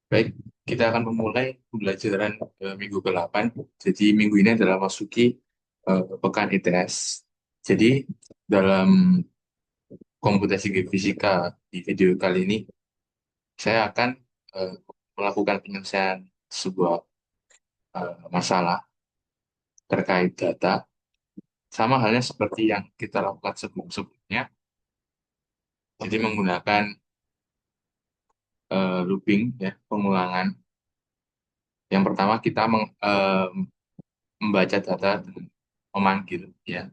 Baik, kita akan memulai pembelajaran minggu ke-8. Jadi minggu ini adalah masuki pekan ITS. Jadi dalam komputasi geofisika di video kali ini, saya akan eh, melakukan penyelesaian sebuah masalah terkait data, sama halnya seperti yang kita lakukan sebelum-sebelumnya. Jadi menggunakan looping, ya, pengulangan. Yang pertama kita membaca data dan memanggil, ya,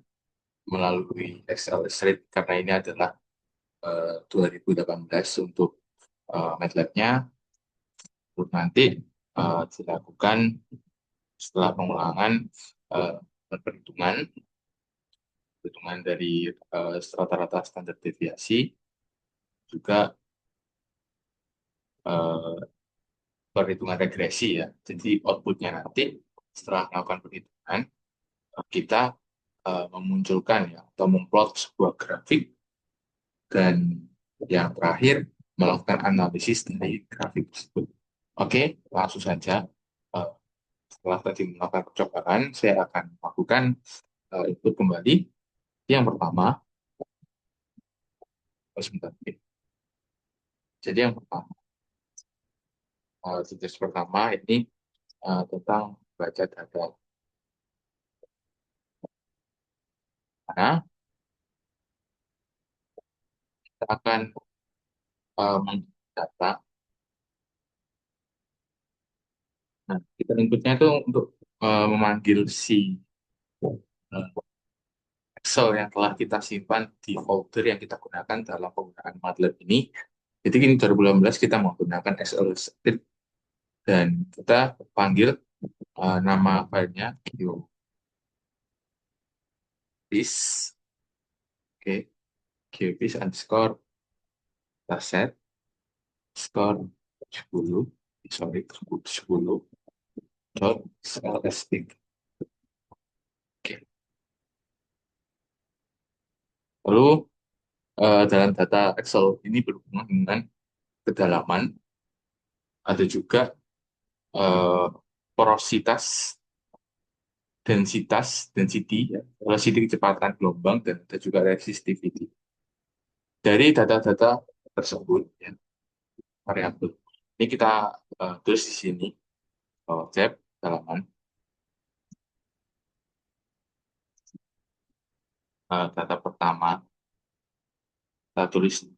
melalui Excel sheet karena ini adalah 2018 untuk MATLAB-nya. Untuk nanti dilakukan setelah pengulangan eh, perhitungan perhitungan dari rata-rata standar deviasi, juga eh, perhitungan regresi, ya. Jadi outputnya nanti setelah melakukan perhitungan, kita memunculkan, ya, atau memplot sebuah grafik, dan yang terakhir melakukan analisis dari grafik tersebut. Oke, langsung saja. Eh, Setelah tadi melakukan percobaan, saya akan melakukan input kembali. Yang pertama, sebentar. Jadi yang pertama, tugas pertama ini tentang baca data. Mana kita akan mendata. Nah, kita inputnya itu untuk memanggil si eh, Excel yang telah kita simpan di folder yang kita gunakan dalam penggunaan MATLAB ini. Jadi ini 2018 kita menggunakan Excel script, dan kita panggil nama filenya geofis, oke, geofis underscore dataset skor 10, sorry, 10 dot CLS3. Oke. Lalu dalam data Excel ini berhubungan dengan kedalaman, ada juga eh, porositas, density, ya, velocity kecepatan gelombang, dan ada juga resistivity. Dari data-data tersebut, ya, variabel. Ini kita tulis di sini, tab kedalaman, data pertama, kita tulis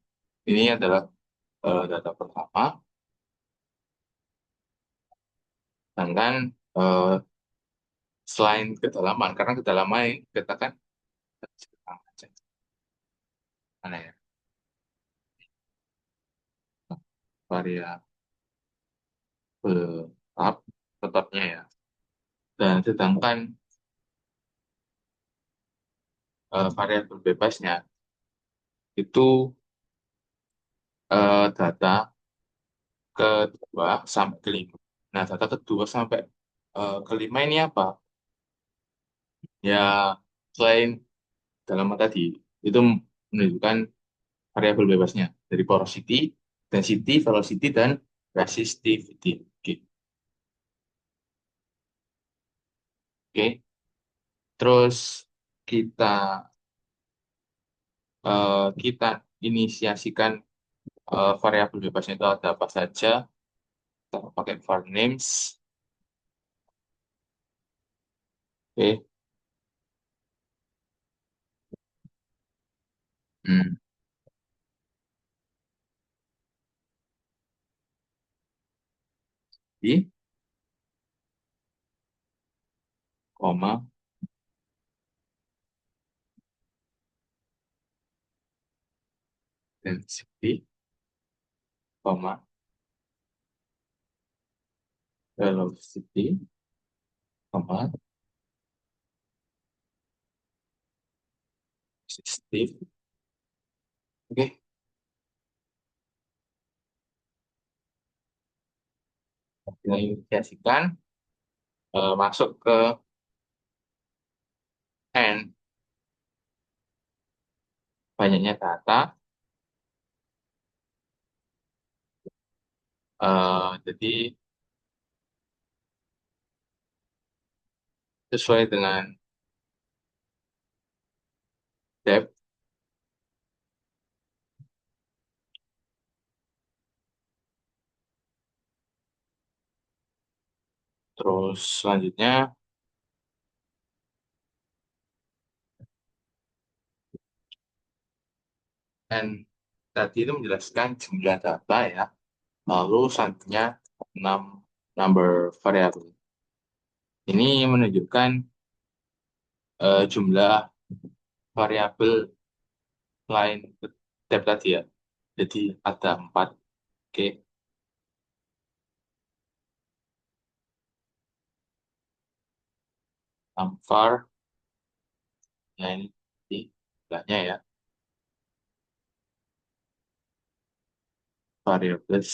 ini adalah data pertama, sedangkan eh, selain kedalaman, karena kedalaman ini dikatakan mana ya, variabel tetap, tetapnya, ya. Dan sedangkan variabel bebasnya itu data kedua sampai kelima. Nah, data kedua sampai kelima ini apa? Ya, selain kedalaman tadi, itu menunjukkan variabel bebasnya dari porosity, density, velocity, dan resistivity. Oke. Oke. Terus kita kita inisiasikan variabel bebasnya itu ada apa saja. Kita pakai var names. Oke. Hmm. I, koma, density, koma, velocity, koma, resistive. Oke. Kita inisiasikan, masuk ke N, banyaknya data, Jadi sesuai dengan depth, terus selanjutnya dan tadi itu menjelaskan jumlah data ya. Lalu selanjutnya 6 number variable. Ini menunjukkan jumlah variabel lain depth tadi ya. Jadi ada 4. Oke, number ya ini di sebelahnya ya. Variables,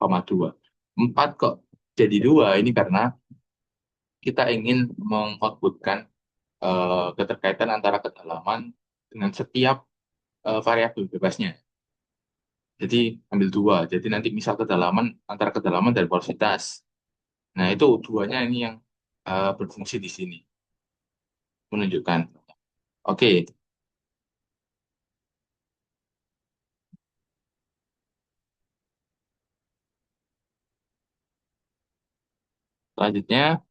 koma 2. 4 kok jadi 2 ini karena kita ingin mengoutputkan keterkaitan antara kedalaman dengan setiap variabel bebasnya. Jadi ambil 2. Jadi nanti misal kedalaman antara kedalaman dan porositas. Nah itu duanya ini yang berfungsi di sini menunjukkan. Oke, selanjutnya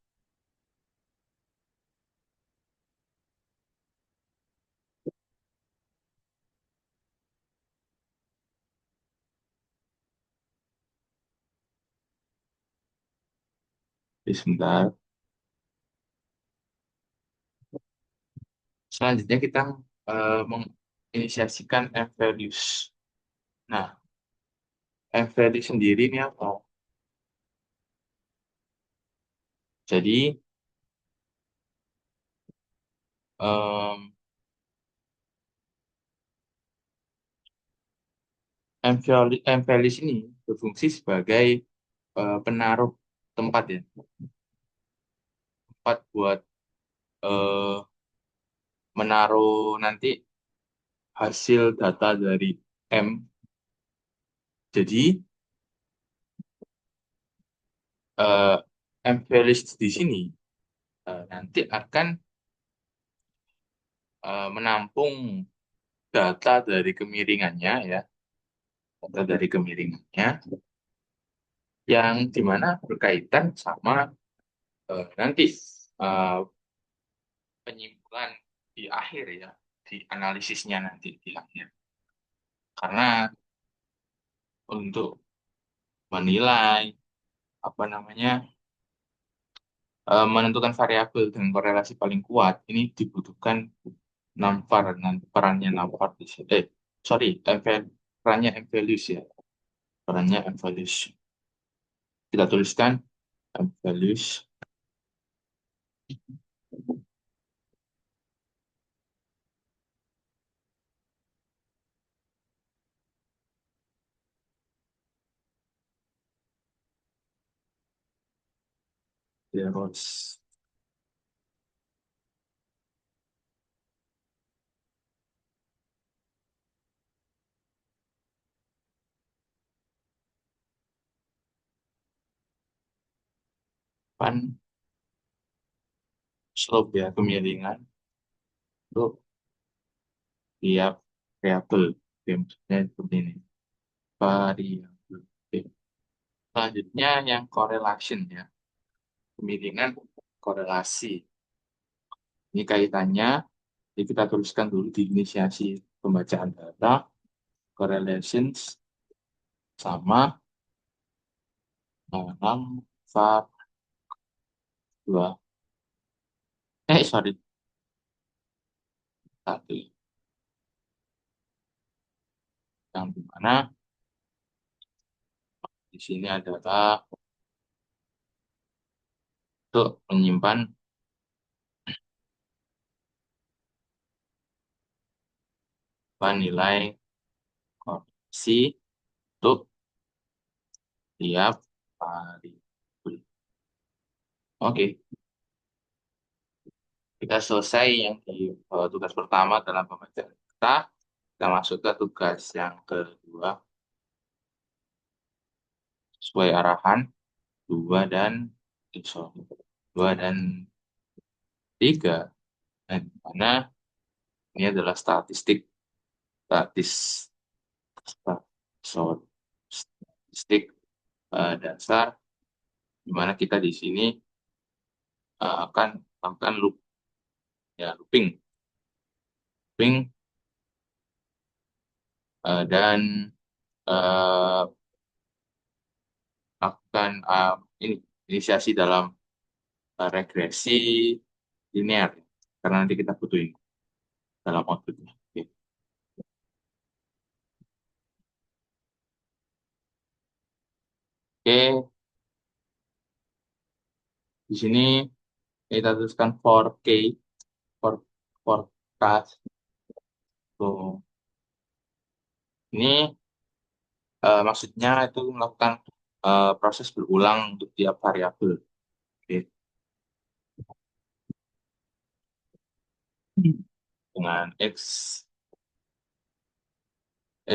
sebentar. Selanjutnya kita menginisiasikan m values. Nah, m value sendiri ini apa? Jadi em, m values ini berfungsi sebagai penaruh tempat ya, tempat buat eh, menaruh nanti hasil data dari M. Jadi eh, M values di sini nanti akan menampung data dari kemiringannya ya, data dari kemiringannya yang dimana berkaitan sama nanti eh, penyimpulan di akhir ya, di analisisnya nanti di akhir. Karena untuk menilai apa namanya menentukan variabel dengan korelasi paling kuat ini dibutuhkan NumVar. Perannya NumVar di sini. Sorry, perannya M values ya. Perannya M values. Kita tuliskan M values terus pan slope ya, kemiringan untuk tiap variabel. Oke, maksudnya seperti ini. Variabel. Oke. Selanjutnya yang correlation ya. Kemiringan korelasi. Ini kaitannya, jadi kita tuliskan dulu di inisiasi pembacaan data, correlations sama 6 var 2. Sorry, 1. Yang dimana di sini adalah untuk menyimpan nilai korelasi untuk tiap variabel. Oke, kita selesai yang di tugas pertama dalam pembacaan data. Kita masuk ke tugas yang kedua. sesuai arahan 2 dan 2 dan 3. Nah, di mana ini adalah statis sta- sorry, statistik dasar di mana kita di sini akan melakukan looping dan eh, akan ini inisiasi dalam regresi linear karena nanti kita butuh ini dalam outputnya. Oke. Oke, di sini kita tuliskan for forecast. Tuh. Ini maksudnya itu melakukan proses berulang untuk tiap variabel. Oke. Dengan X,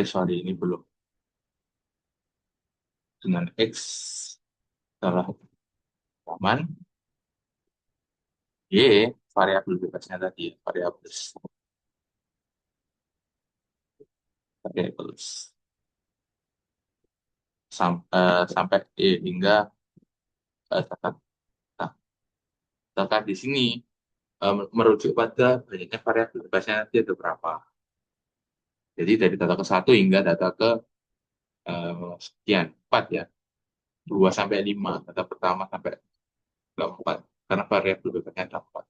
sorry ini belum. Dengan X adalah aman, Y variabel bebasnya tadi, ya, variabel sampai Y hingga kata di sini merujuk pada banyaknya variabel bebasnya nanti ada berapa. Jadi dari data ke satu hingga data ke sekian, 4 ya. 2 sampai 5 data pertama sampai ke 4. Karena variabel bebasnya ada 4.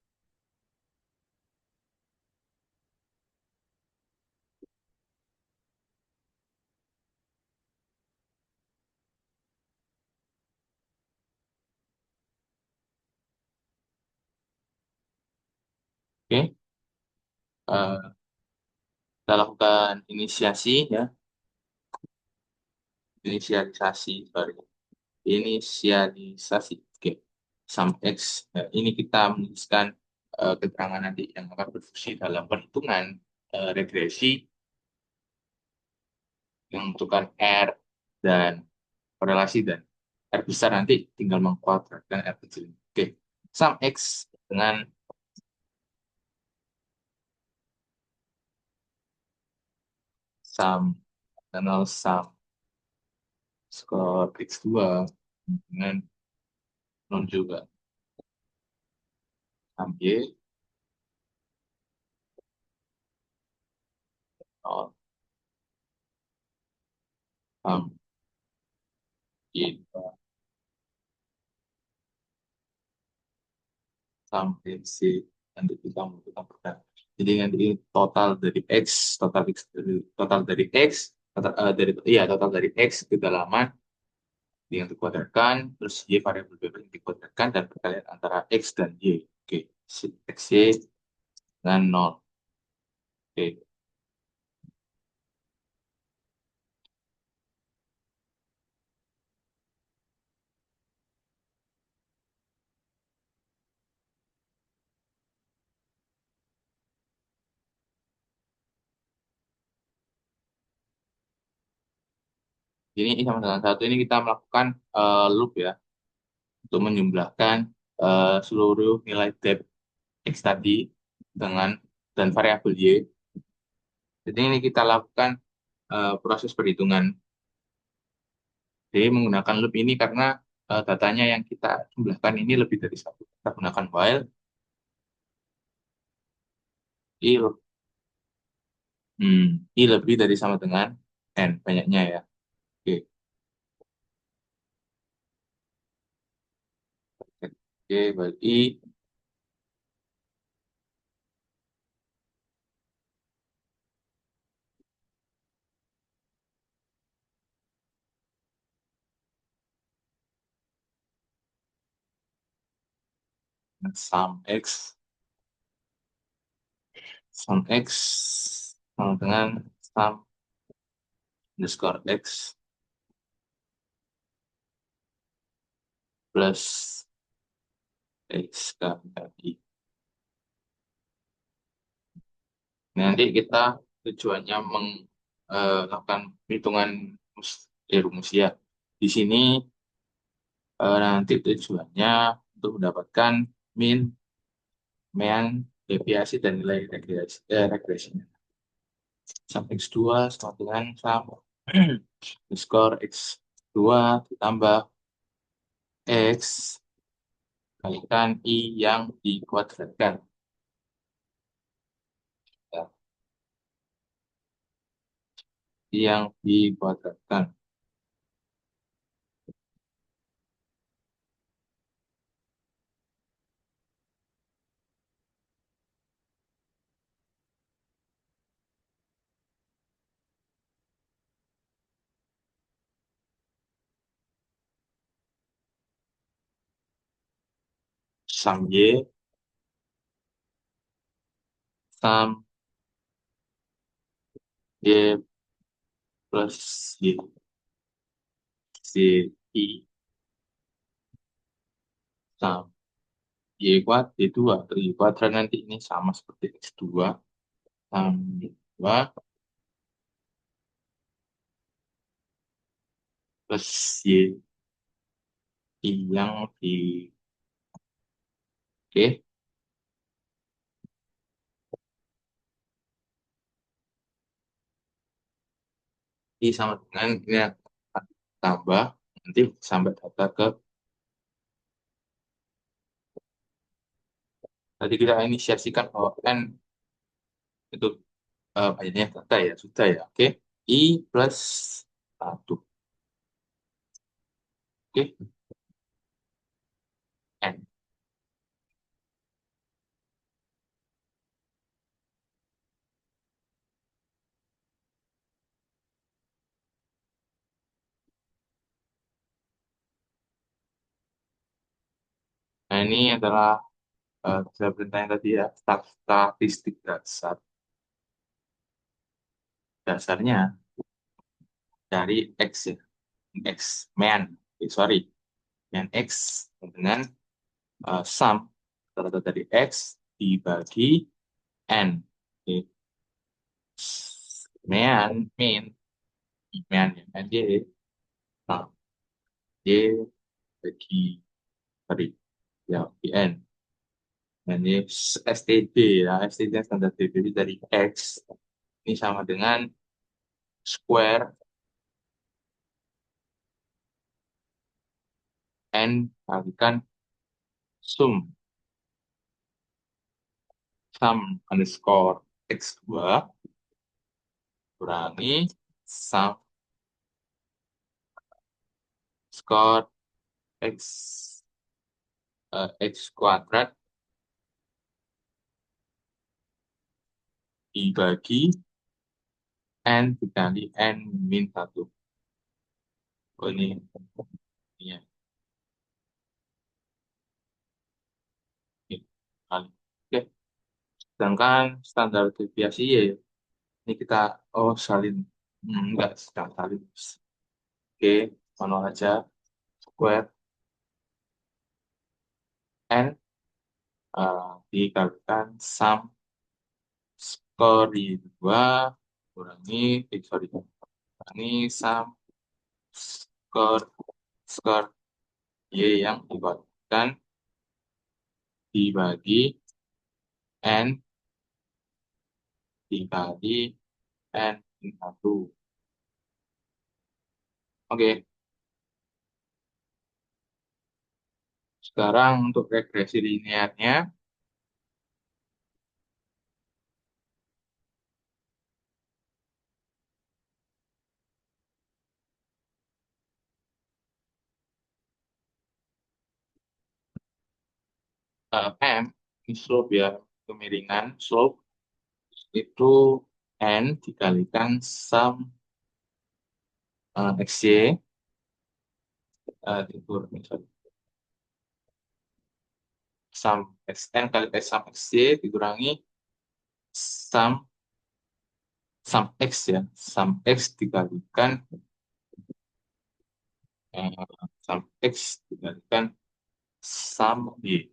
Oke, eh, kita lakukan ya, sorry, inisialisasi. Oke, sum X. Ini kita menuliskan keterangan nanti yang akan berfungsi dalam perhitungan regresi yang menentukan R dan korelasi dan R besar nanti tinggal mengkuadratkan R kecil. Oke, sum X dengan sum kenal sum skor X2 dengan non juga sum Y nol sum Y sampai C nanti kita membutuhkan produk. Jadi nanti total dari X total dari X kedalaman yang dikuadratkan terus Y variabel bebas yang dikuadratkan dan perkalian antara X dan Y. Oke, X Y dengan nol. Oke, ini sama dengan satu ini kita melakukan loop ya untuk menjumlahkan seluruh nilai depth X tadi dengan dan variabel Y. Jadi ini kita lakukan proses perhitungan. Jadi menggunakan loop ini karena datanya yang kita jumlahkan ini lebih dari satu. Kita gunakan while i, i lebih dari sama dengan n banyaknya ya. Oke, oke, while i sum x sama dengan sum underscore x plus x kali i. Nanti kita tujuannya melakukan hitungan rumus ya. Di sini Nanti tujuannya untuk mendapatkan min, mean, deviasi, dan nilai regresinya. Sum X2 sama dengan sum skor X2 ditambah X kalikan I yang dikuadratkan. Ya, I yang dikuadratkan. Sum Y, sum Y plus Y, C, I, sum Y kuadrat, Y2, atau Y kuadrat nanti ini sama seperti X2, sum Y2 plus Y, I yang di, oke, I sama dengan ini akan tambah, nanti sampai data ke, tadi kita inisiasikan bahwa N itu banyaknya data ya, sudah ya, oke, I plus 1, oke, N. Nah, ini adalah saya perintah yang tadi ya, statistik dasar. Dasarnya dari X ya, X, mean, sorry, mean X dengan sum rata dari X dibagi N. Oke. Mean, mean ya, N Y, nah, Y bagi, sorry, ya, bagi N. Nah, ini STD ya, STD standar deviasi dari X. Ini sama dengan square N kalikan sum, sum underscore X2 kurangi sum skor X, X kuadrat dibagi N dikali N min 1. Oh, ini ya. Ini kali. Oke. Sedangkan standar deviasi Y, ini kita, oh salin. Enggak, sedang salin. Oke, manual aja. Square N dikalikan sum skor di 2 kurangi, sorry, kurangi sum skor skor Y yang dikuatkan dibagi N dikali N min 1. Oke, sekarang untuk regresi linearnya, M, ini slope ya, kemiringan, slope itu N dikalikan sum XY, sorry, sum XN kali sum XY dikurangi sum sum X ya, sum X dikalikan eh, sum X dikalikan sum Y.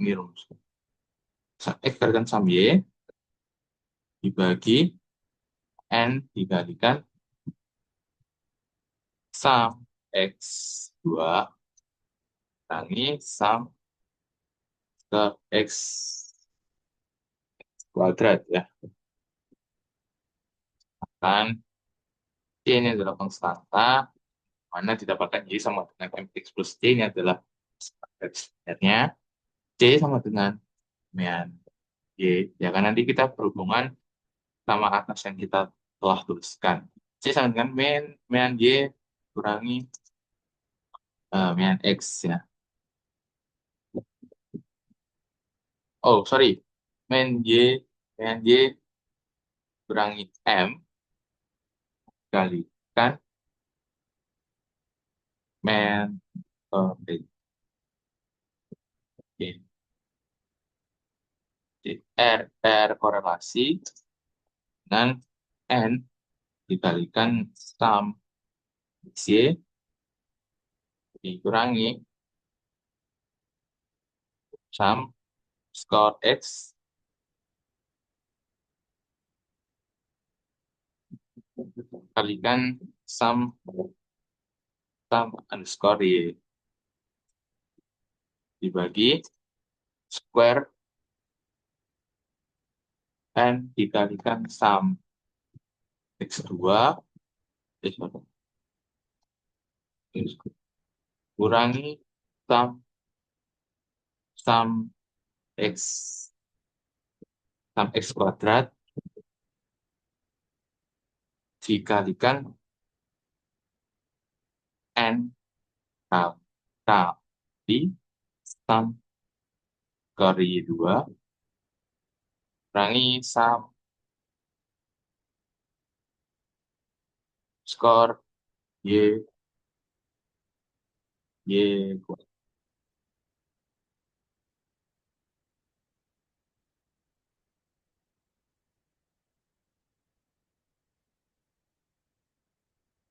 Ini rumus. Sum X dikalikan sum Y dibagi N dikalikan sum X2 kurangi sum ke X kuadrat ya. Kan C ini adalah konstanta, mana didapatkan Y sama dengan MX plus C ini adalah sebenarnya C sama dengan mean Y. Ya kan nanti kita berhubungan sama atas yang kita telah tuliskan. C sama dengan mean Y kurangi mean X ya. Oh, sorry. Mean Y kurangi M kalikan mean B. R korelasi dengan N dikalikan sum Y dikurangi sum skor X kalikan sum sum underscore Y dibagi square N dikalikan sum X2 sorry, kurangi sum sum X sum X kuadrat dikalikan N kali sum skor Y2 kurangi sum skor Y Y kuadrat.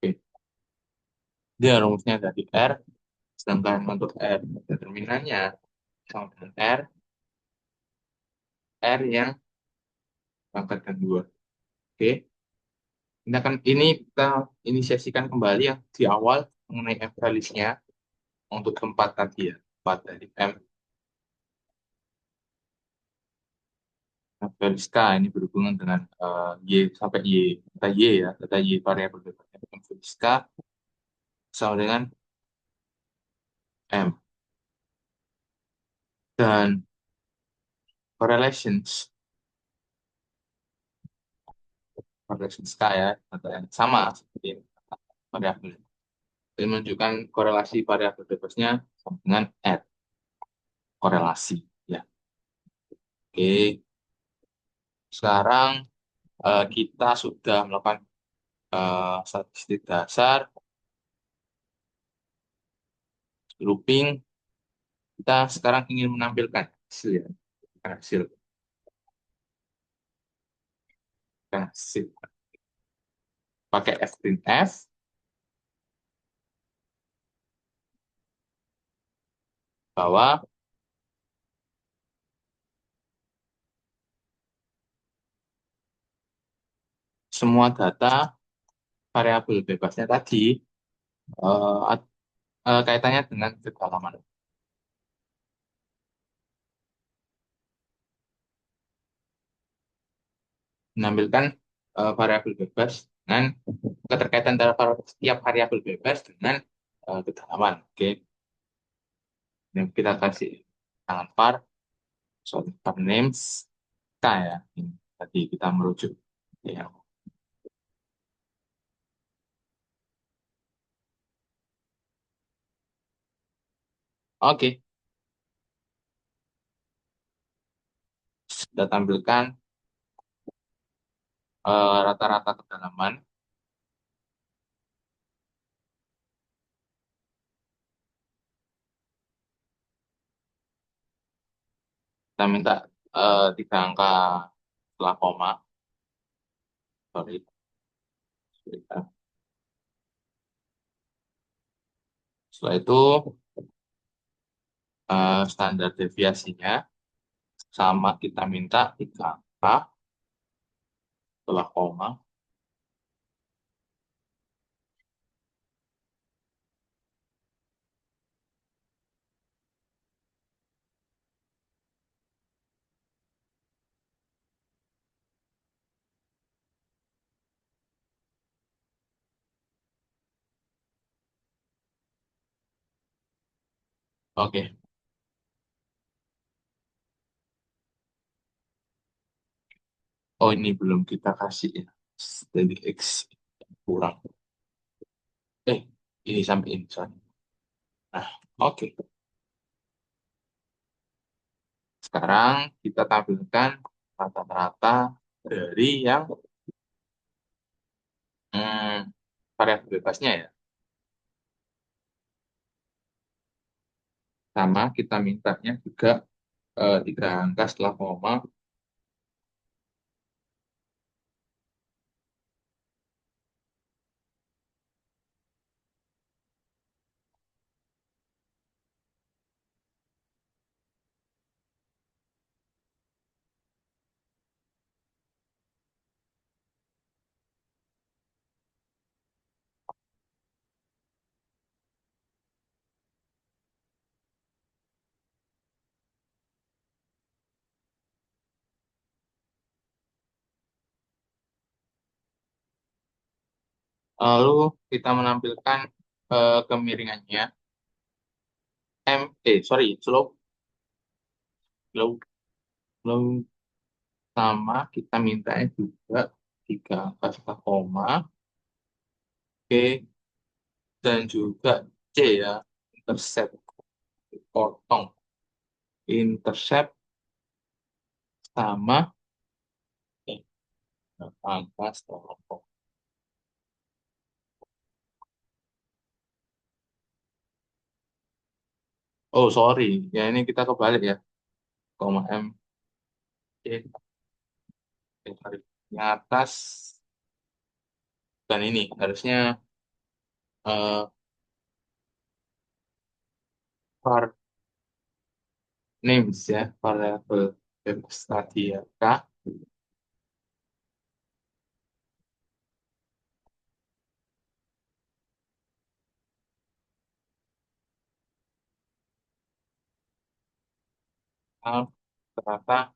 Oke. Dia rumusnya dari R, sedangkan untuk R determinannya sama dengan R yang pangkat kedua. Oke, ini kita inisiasikan kembali yang di awal mengenai M values-nya untuk tempat tadi ya, tempat dari M values K ini berhubungan dengan Y sampai Y, data Y ya, data Y variabel bebasnya M values K sama dengan M dan correlations correlations K ya, data yang sama seperti variabel. Ini menunjukkan korelasi variabel bebasnya sama dengan R, korelasi ya. Oke, sekarang kita sudah melakukan statistik dasar, grouping. Kita sekarang ingin menampilkan hasil ya, hasil, hasil. Pakai F bahwa semua data variabel bebasnya tadi kaitannya dengan kedalaman. Menampilkan variabel bebas dengan keterkaitan antara setiap variabel bebas dengan kedalaman. Oke, yang kita kasih tangan var, sorry, var names K ya. Ini tadi kita merujuk ya. Oke, kita tampilkan rata-rata kedalaman. Kita minta 3 angka setelah koma. Sorry. Setelah itu standar deviasinya sama kita minta 3 angka setelah koma. Oke. Oh, ini belum kita kasih ya. Jadi X kurang. Eh, ini sampai ini, sorry. Nah, oke. Sekarang kita tampilkan rata-rata dari yang variabel bebasnya ya. Sama kita mintanya juga tiga angka setelah koma. Lalu kita menampilkan kemiringannya. Sorry, slope, slope sama kita mintanya juga tiga angka setelah koma, Oke, dan juga C ya, intercept, potong, intercept sama eh, angka setelah koma. Oh, sorry, ya ini kita kebalik ya, koma M, C, sorry. Yang atas, dan ini harusnya eh, var names ya, variabel bebas tadi ya, K, A, ternyata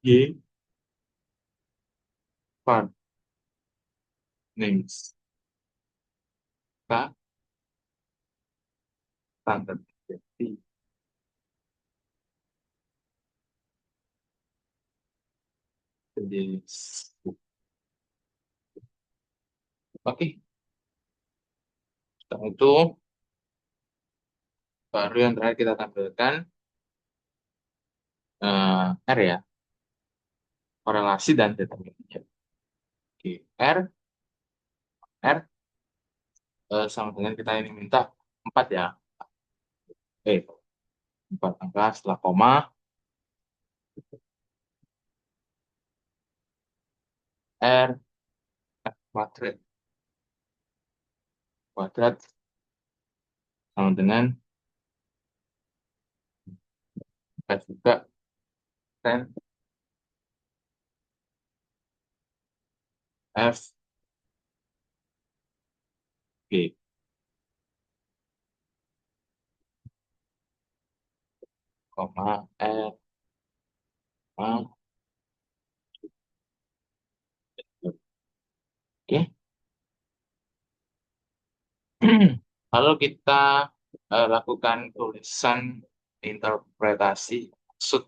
Y, var names, K, standar. Jadi, jadi, oke, setelah itu baru yang terakhir kita tampilkan R ya, korelasi dan determinannya. Oke, R sama dengan kita ini minta 4 ya. Eh, 4 angka setelah koma, R, F kuadrat, kuadrat sama dengan F juga, tan F, G, koma, R, A, oke. Lalu kita lakukan tulisan interpretasi maksud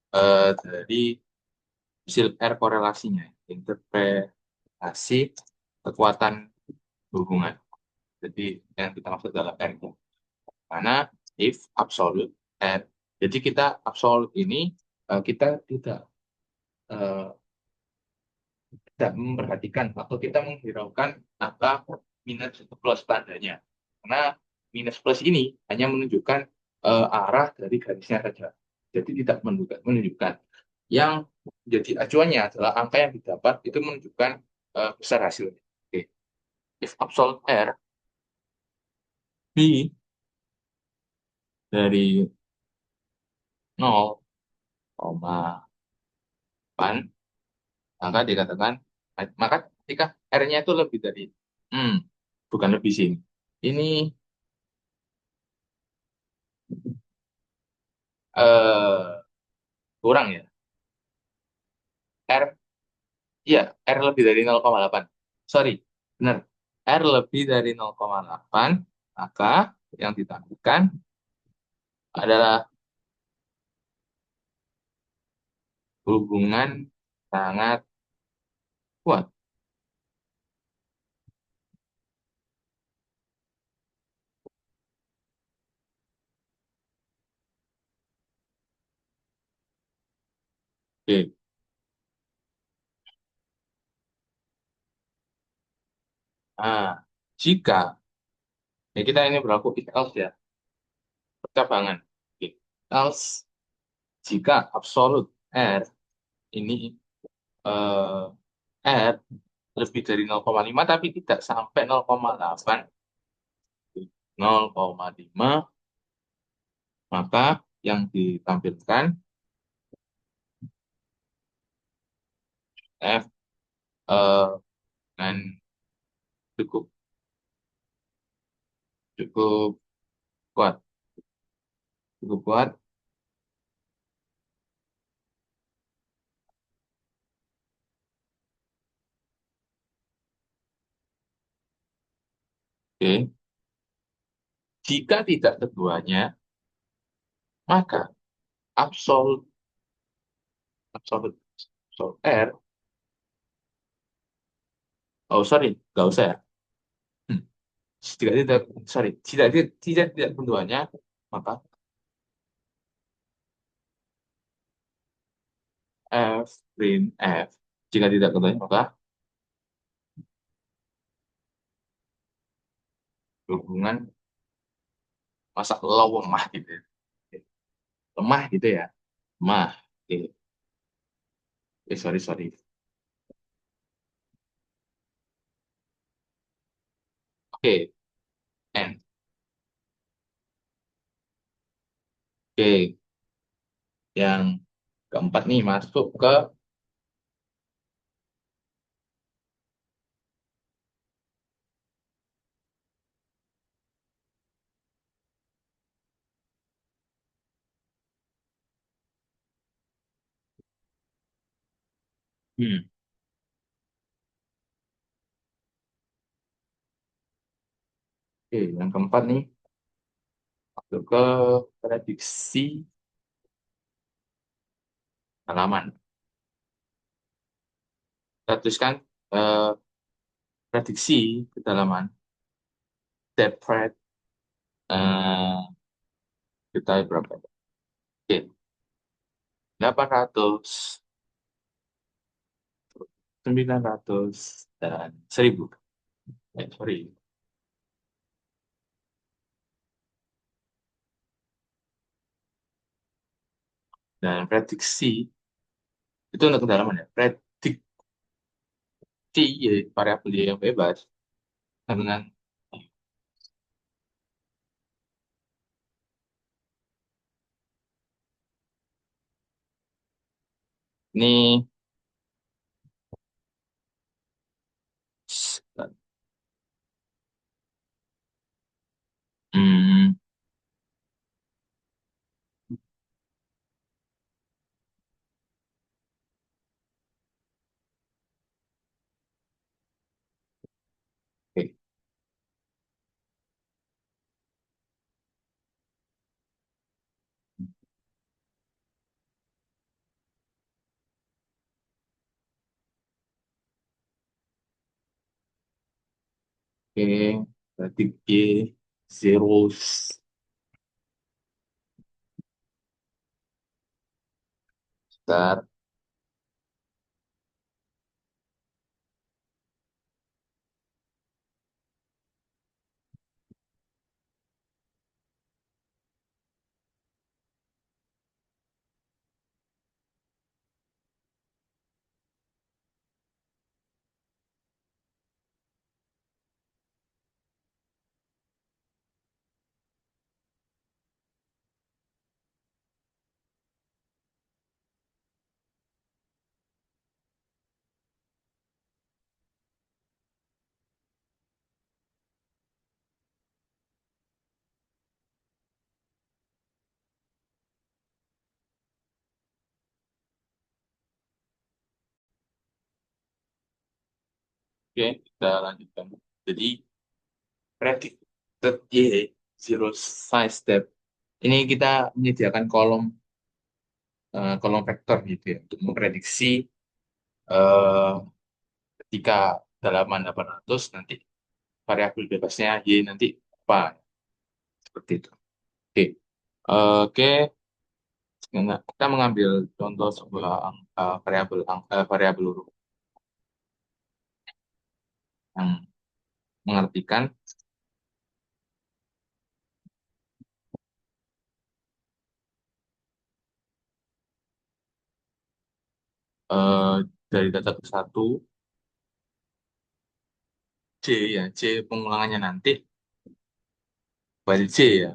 dari hasil R korelasinya. Interpretasi kekuatan hubungan. Jadi yang kita maksud adalah R. Karena if absolute R. Jadi kita absolute ini kita eh, tidak memperhatikan atau kita menghiraukan angka minus atau plus tandanya. Karena minus plus ini hanya menunjukkan arah dari garisnya saja. Jadi tidak menunjukkan. Yang jadi acuannya adalah angka yang didapat itu menunjukkan besar hasilnya. Oke. If absolute R B dari 0,8, maka dikatakan, maka ketika R-nya itu lebih dari, hmm, bukan lebih sini. Ini eh, kurang ya. R, iya, R lebih dari 0,8. Sorry, benar. R lebih dari 0,8, maka yang ditampilkan adalah hubungan sangat kuat. Oke. Nah, jika ya kita ini berlaku if else ya, percabangan. Oke. Else jika absolut R ini eh, R lebih dari 0,5 tapi tidak sampai 0,8, 0,5, maka yang ditampilkan F dengan cukup cukup kuat, cukup kuat. Oke. Jika tidak keduanya, maka absolut absolut absolut R, oh sorry, nggak usah ya. Hmm. Jika tidak, sorry, tidak keduanya, maka F print F. Jika tidak keduanya, maka hubungan masa lemah gitu ya. Lemah gitu ya. Lemah. Oke. Sorry, sorry. Oke. N. Oke. Yang keempat nih masuk ke hmm. Oke, yang keempat nih masuk ke prediksi halaman. Kita tuliskan eh, prediksi kedalaman depth rate eh, kita berapa? Oke, 800, 900 dan 1000. Sorry. Dan prediksi itu untuk kedalaman ya. Prediksi ya, variabel yang bebas dengan ini hmm, oke, oke, berarti G zeros start. Oke, kita lanjutkan. Jadi predicted Y zero size step. Ini kita menyediakan kolom vektor gitu ya untuk memprediksi eh, ketika dalaman 800 nanti variabel bebasnya y nanti apa seperti itu. Oke. Oke, nah, kita mengambil contoh sebuah variabel huruf yang mengartikan eh, dari data ke satu C ya, C pengulangannya nanti dari C ya.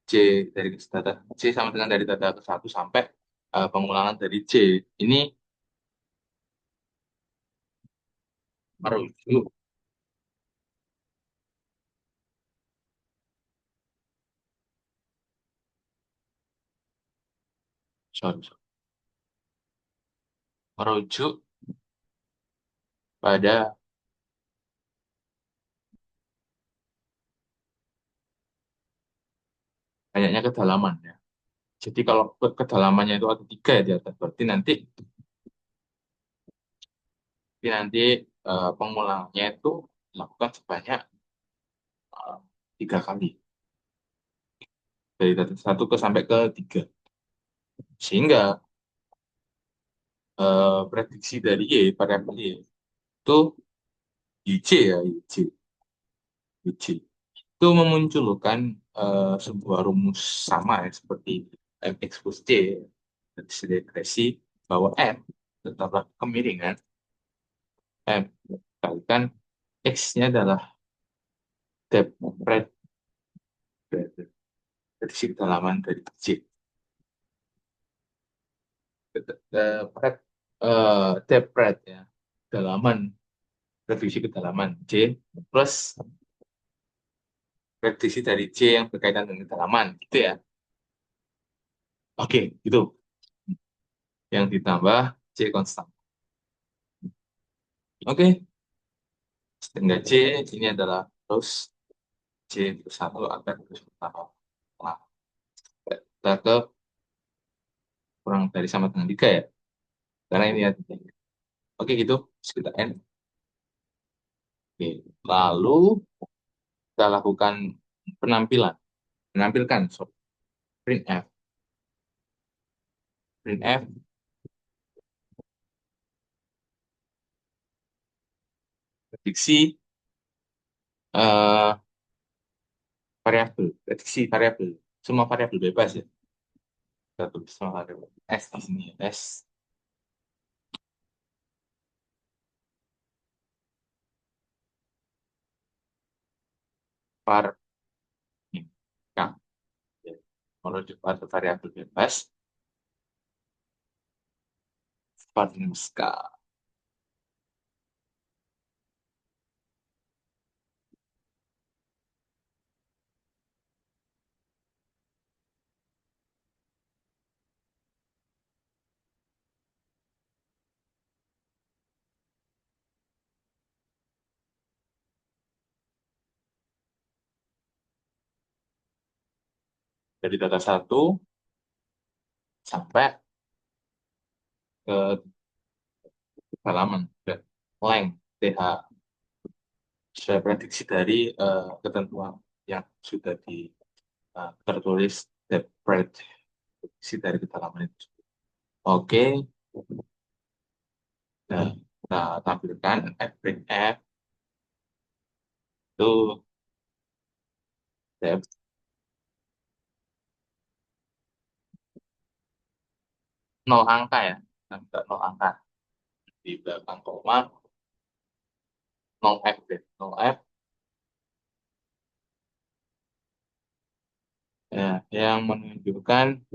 C dari data C sama dengan dari data ke satu sampai pengulangan dari C. Ini merujuk, sorry, merujuk pada banyaknya kedalaman ya. Jadi kalau kedalamannya itu ada tiga ya di atas, berarti nanti pengulangannya itu dilakukan sebanyak eh, 3 kali dari data satu ke sampai ke tiga, sehingga prediksi dari Y variabel Y itu YC ya YC itu memunculkan sebuah rumus sama ya seperti MX plus C dari regresi bahwa M tetaplah kemiringan M kalikan X-nya adalah depth breadth dari kedalaman dari C. Breadth, depth breadth ya, kedalaman, prediksi kedalaman C plus prediksi dari C yang berkaitan dengan kedalaman gitu ya. Oke, itu yang ditambah C konstan. Oke, setengah C ini adalah terus C plus 1 akan terus bertambah. Nah, kita ke kurang dari sama dengan 3 ya. Karena ini ada tiga. Oke, gitu. Sekitar N. Oke. Lalu kita lakukan penampilan. Menampilkan, sorry, printf. Printf, prediksi eh, variabel. Prediksi variabel. Semua variabel bebas ya. Kita tulis semua variabel. S di sini ya. S var ini. K. Ya. Merujuk pada variabel bebas. Varmuska. Dari data satu sampai ke halaman dan length TH sesuai prediksi dari ketentuan yang sudah tertulis prediksi dari kedalaman itu. Oke, nah, kita tampilkan F itu depth nol angka ya, kita nol angka di belakang koma nol F deh, nol F ya, yang menunjukkan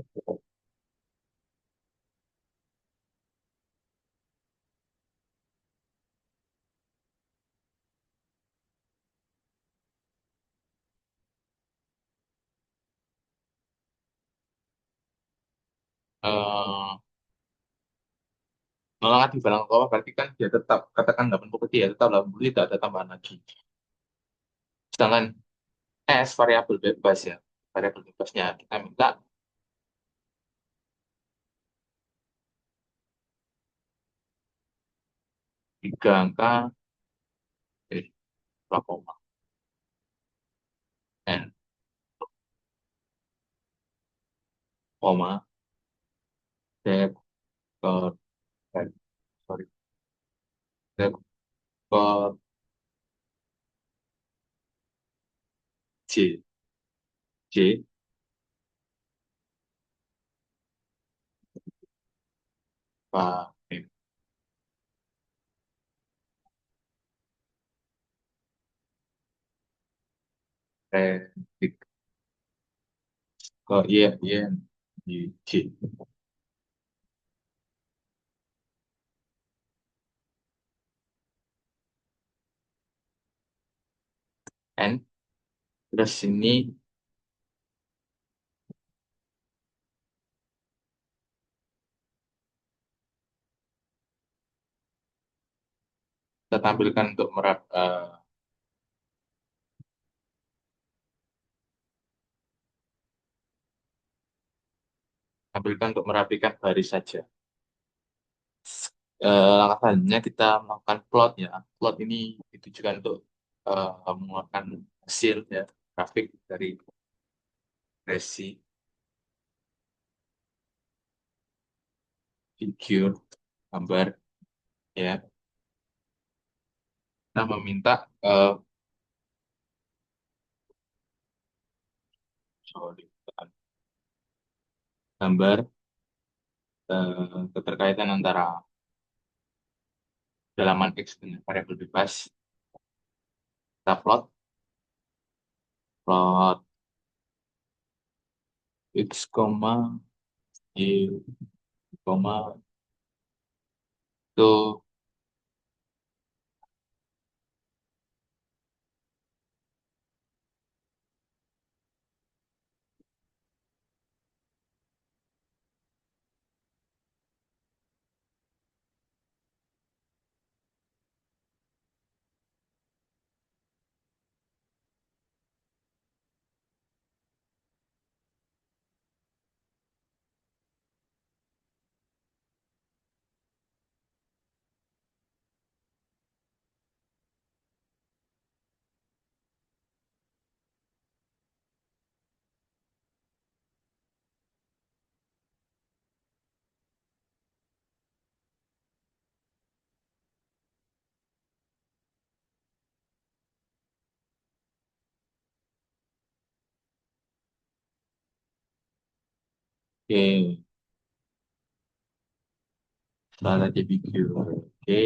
eh, nol angka di belakang koma berarti kan dia tetap katakan 80 ya tetap 80 tidak ada tambahan lagi. Sedangkan S variabel bebas ya. Variabel bebasnya kita minta 3 angka berapa koma N koma Z ke sorry Z ke J J Pak titik ke Y J N terus ini kita tampilkan untuk tampilkan untuk merapikan baris saja. Langkah selanjutnya kita melakukan plot ya. Plot ini ditujukan untuk mengeluarkan hasil ya grafik dari resi figure gambar ya. Kita meminta sorry, gambar keterkaitan antara dalaman X dengan variabel bebas. Kita plot X, Y, itu oke. Setelah tadi figure oke,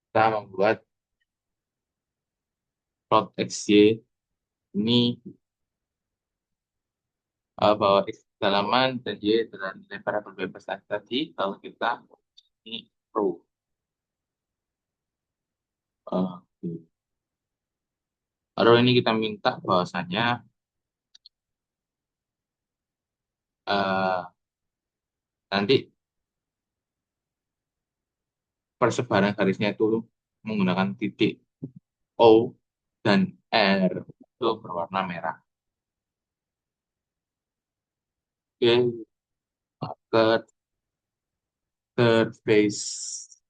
kita membuat plot XY ini bahwa X dalaman dan Y adalah nilai variabel bebas tadi kalau kita ini pro. Oke. Lalu ini kita minta bahwasanya eh, nanti persebaran garisnya itu menggunakan titik O dan R itu berwarna merah. Oke, ke third base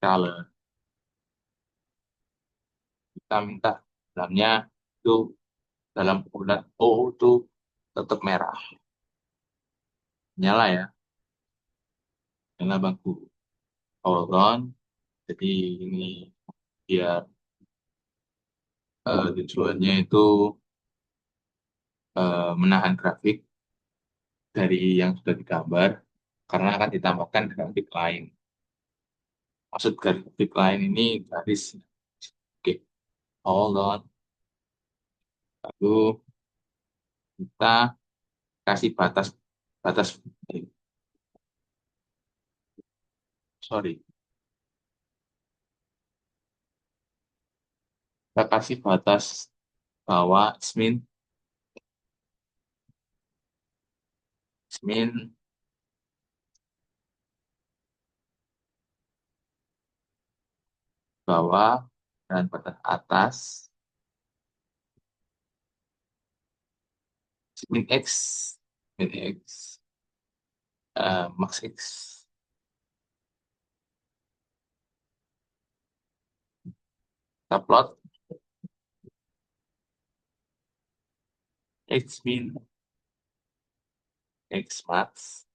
color kita minta dalamnya itu dalam bulat O itu tetap merah. Nyala ya, nyala bangku. Hold on. Jadi ini biar tujuannya itu menahan grafik dari yang sudah digambar karena akan ditambahkan grafik lain. Maksud grafik lain ini garis. Oke, hold on. Lalu kita kasih batas batas sorry, kita kasih batas bawah min bawah dan pada atas min X, min X, max X. Kita plot X min, X max,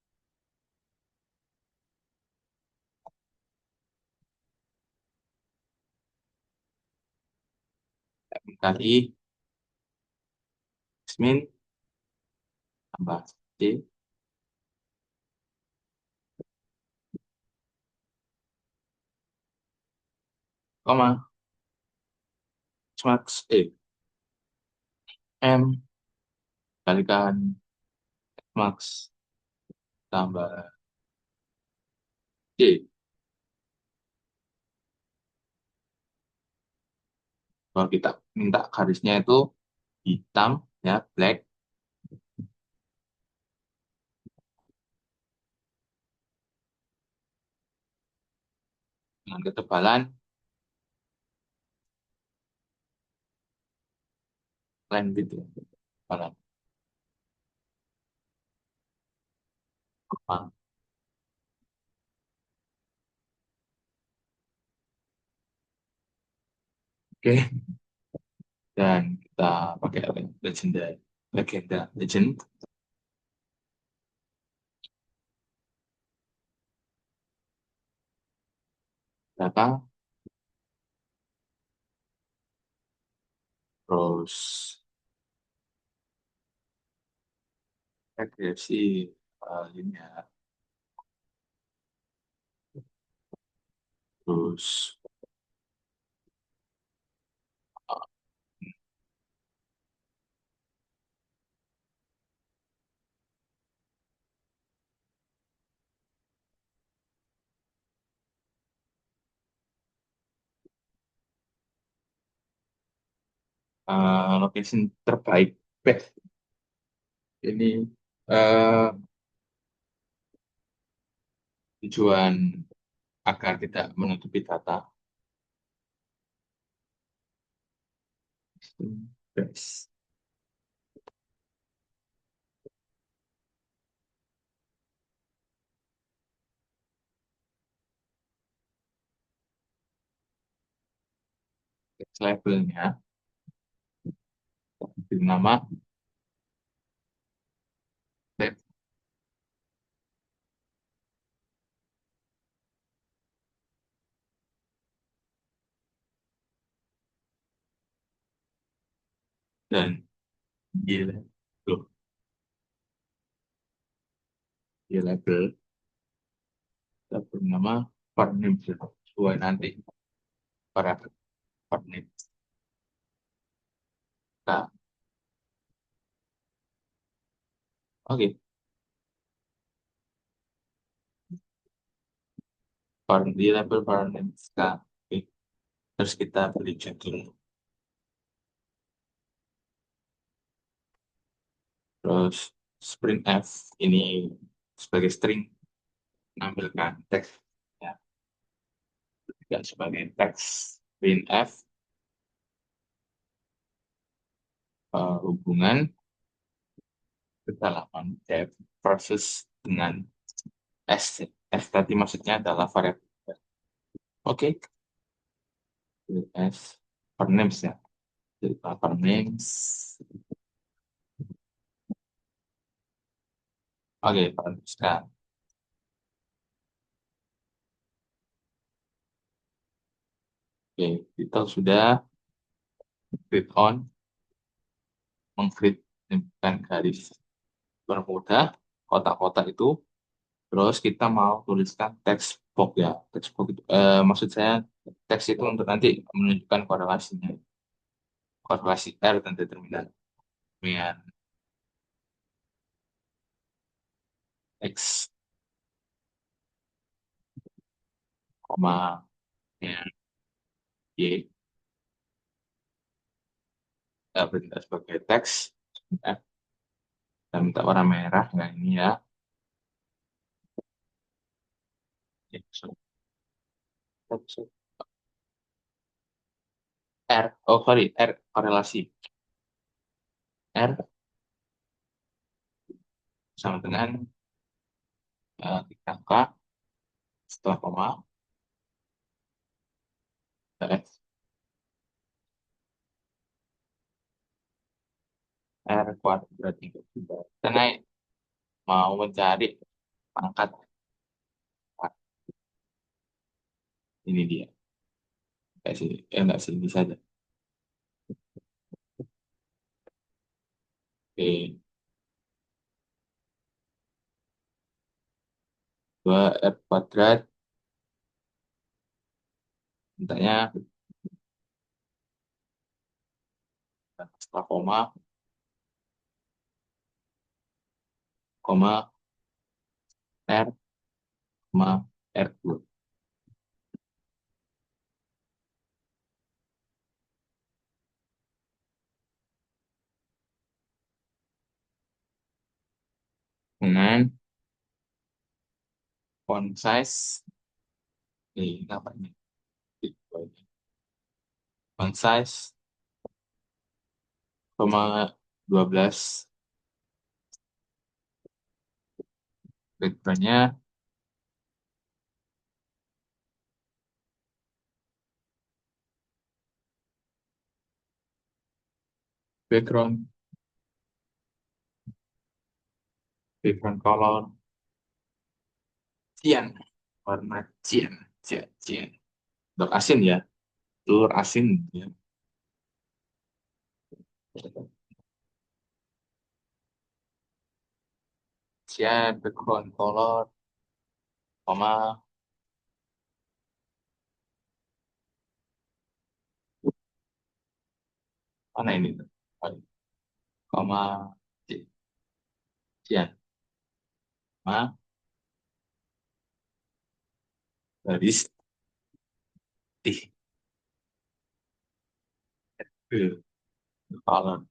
kali X min tambah C, koma, X max, M kalikan X max tambah C. Kalau kita minta garisnya itu hitam, ya, black, dengan ketebalan line gitu. Ketebalan. Koma. Oke, dan kita pakai legenda, legend berapa, terus regresi linear, terus location terbaik, best ini, eh, tujuan agar tidak menutupi data. Best. Labelnya beri nama tab dan di loh, di label kita beri nama partner sesuai nanti para partner. Nah, oke, di label partner. Nah, oke. Terus kita beri judul, terus string f ini sebagai string, menampilkan teks, ya, juga sebagai teks printf, hubungan kedalaman depth versus dengan S. S tadi maksudnya adalah variabel. Oke, S per names, ya. Jadi per names. Oke, per names kan. Oke, kita sudah click on mengklik garis bermuda kotak-kotak itu. Terus kita mau tuliskan teks box, ya. Teks box itu, maksud saya teks itu untuk nanti menunjukkan korelasinya. Korelasi R dan determinan dengan X, koma, dengan Y. Bertindak sebagai teks, ya. Dan minta warna merah, ya, ini, ya. Oke, so, R, oh sorry, R korelasi. R sama dengan 3 angka setelah koma, F R kuadrat 3. Karena mau mencari pangkat, ini dia. Enggak sih, enggak sih, ini saja. Oke, 2R kuadrat, mintanya setelah koma, R, koma, R2. Dengan font size, apa ini? Font size, koma 12, backgroundnya background, background color, cian, warna cian, cian, cian. Untuk asin ya, telur asin ya. Cian, background color, koma, mana ini tuh? Koma, cian, koma, garis, tih, color,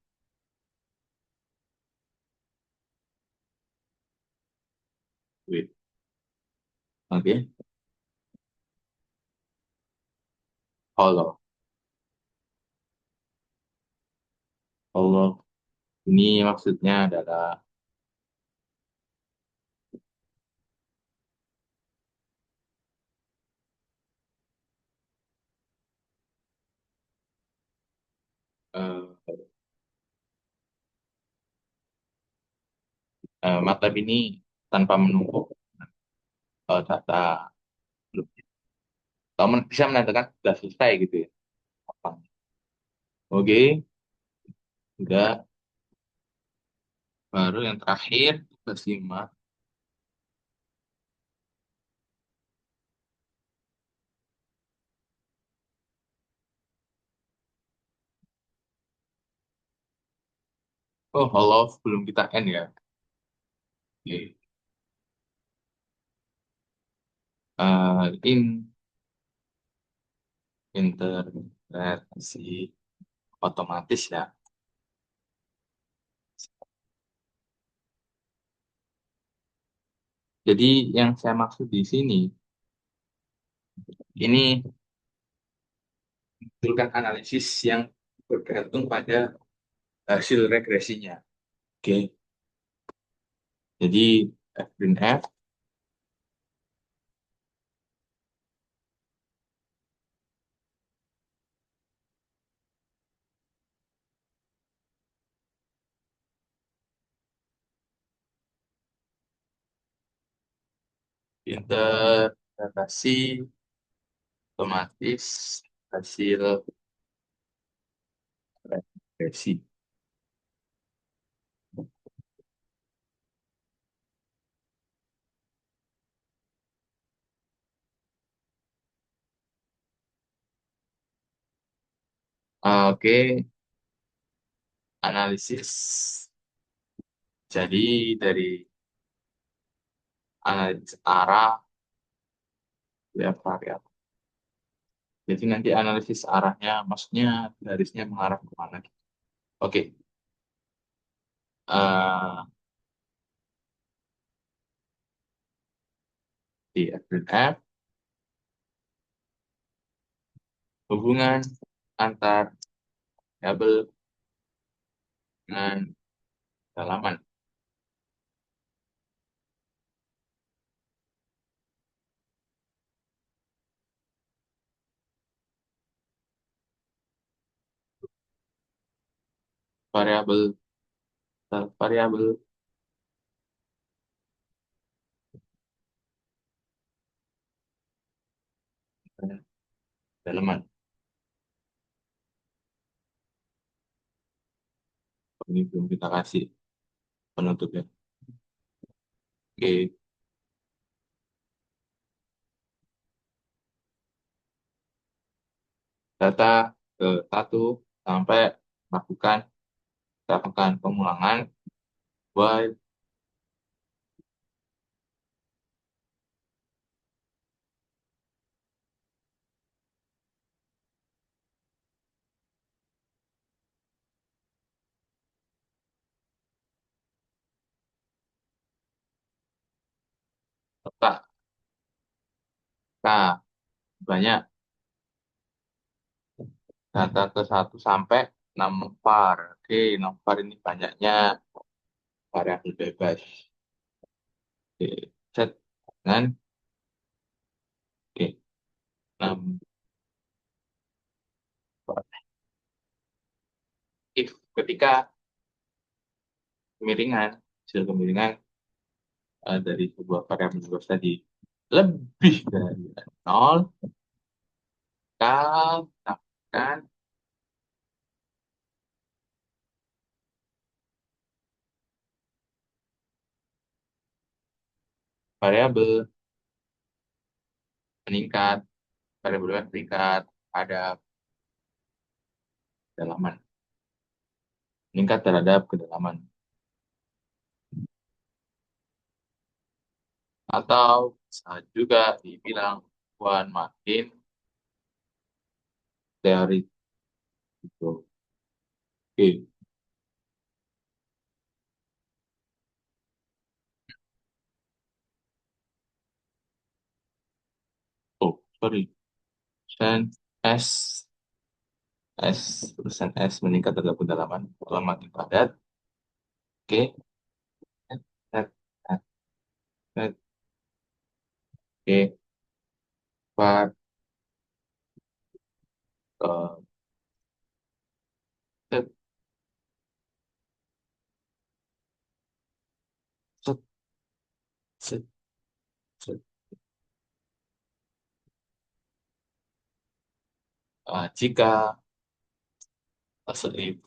wait, oke, color, color. Ini maksudnya adalah eh, MATLAB ini tanpa menumpuk data, atau bisa menandakan sudah selesai gitu ya. Apa? Oke, enggak. Baru yang terakhir, kita simak. Oh, halo, belum kita end ya. Oke. In integrasi otomatis ya. Jadi yang saya maksud di sini, ini menunjukkan analisis yang bergantung pada hasil regresinya. Oke, jadi F bin F integrasi otomatis hasil regresi. Oke, analisis. Jadi dari analisis arah ya variabel. Jadi nanti analisis arahnya, maksudnya garisnya mengarah kemana gitu. Oke, eh, di F dan F hubungan antar variabel dengan kedalaman. Variabel variabel kedalaman. Ini belum kita kasih penutupnya. Oke, data ke satu sampai melakukan pemulangan while letak K banyak data ke satu sampai 6 var. Oke, 6 var ini banyaknya variabel bebas. Oke, set dengan oke, 6 var. If ketika kemiringan, hasil kemiringan dari sebuah variabel bebas tadi lebih dari 0, maka tambahkan variabel meningkat, variabel bebas meningkat ada kedalaman, meningkat terhadap kedalaman. Atau bisa juga dibilang Tuhan makin teori itu. Oke. Oh, sorry. Persen S persen S meningkat terhadap kedalaman kalau makin padat. Oke. Set, set, set. Oke. Var eh, set, set, set, set. Jika selip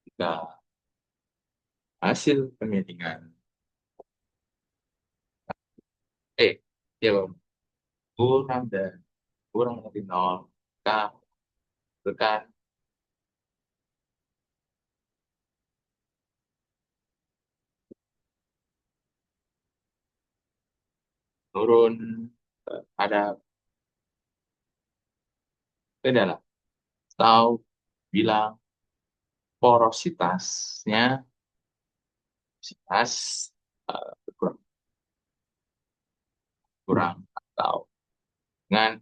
jika hasil pemiringan eh ya kurang dan kurang dari nol, maka tekan turun ada beda lah. Atau bilang porositasnya porositas berkurang, kurang atau dengan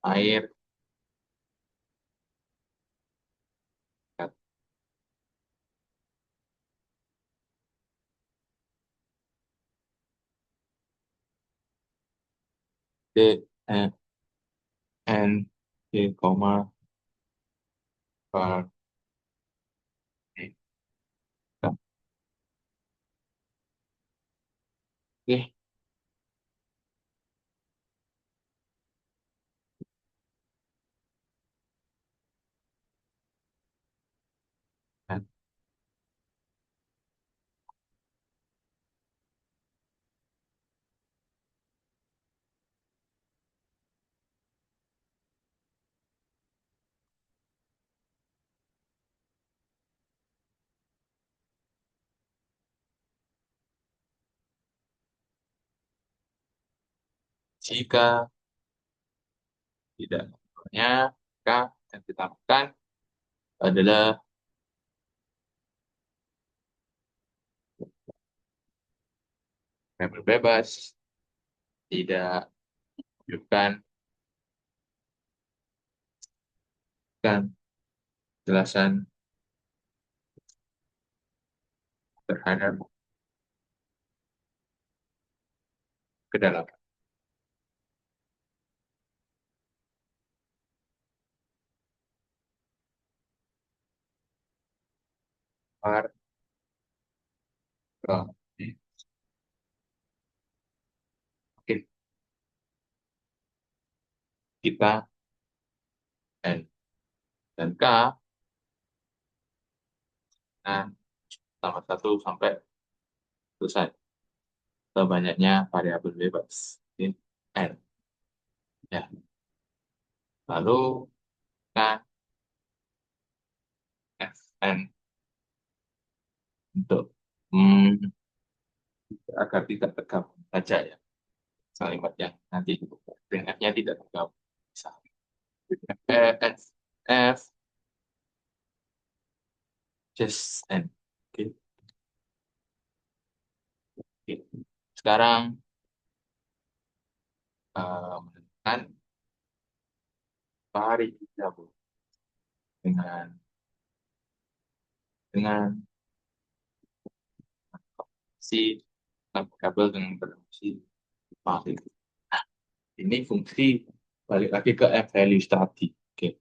air D N D koma per D. Oke, dan jika tidak punya, maka yang kita lakukan adalah variabel bebas, tidak menunjukkan kan Jelasan terhadap kedalaman variabel. Oke, kita N dan K, nah, tambah satu sampai selesai. Sebanyaknya variabel bebas. Ini N. Ya. Lalu K, F, N untuk hmm, agar tidak tergabung saja ya. Kalimat yang nanti dengan F-nya tidak tergabung. Misalnya F, F, just N. Oke. Oke. Sekarang menentukan variabel dengan dengan si variabel dengan berfungsi paling. Ini fungsi balik lagi ke F values tadi. Oke.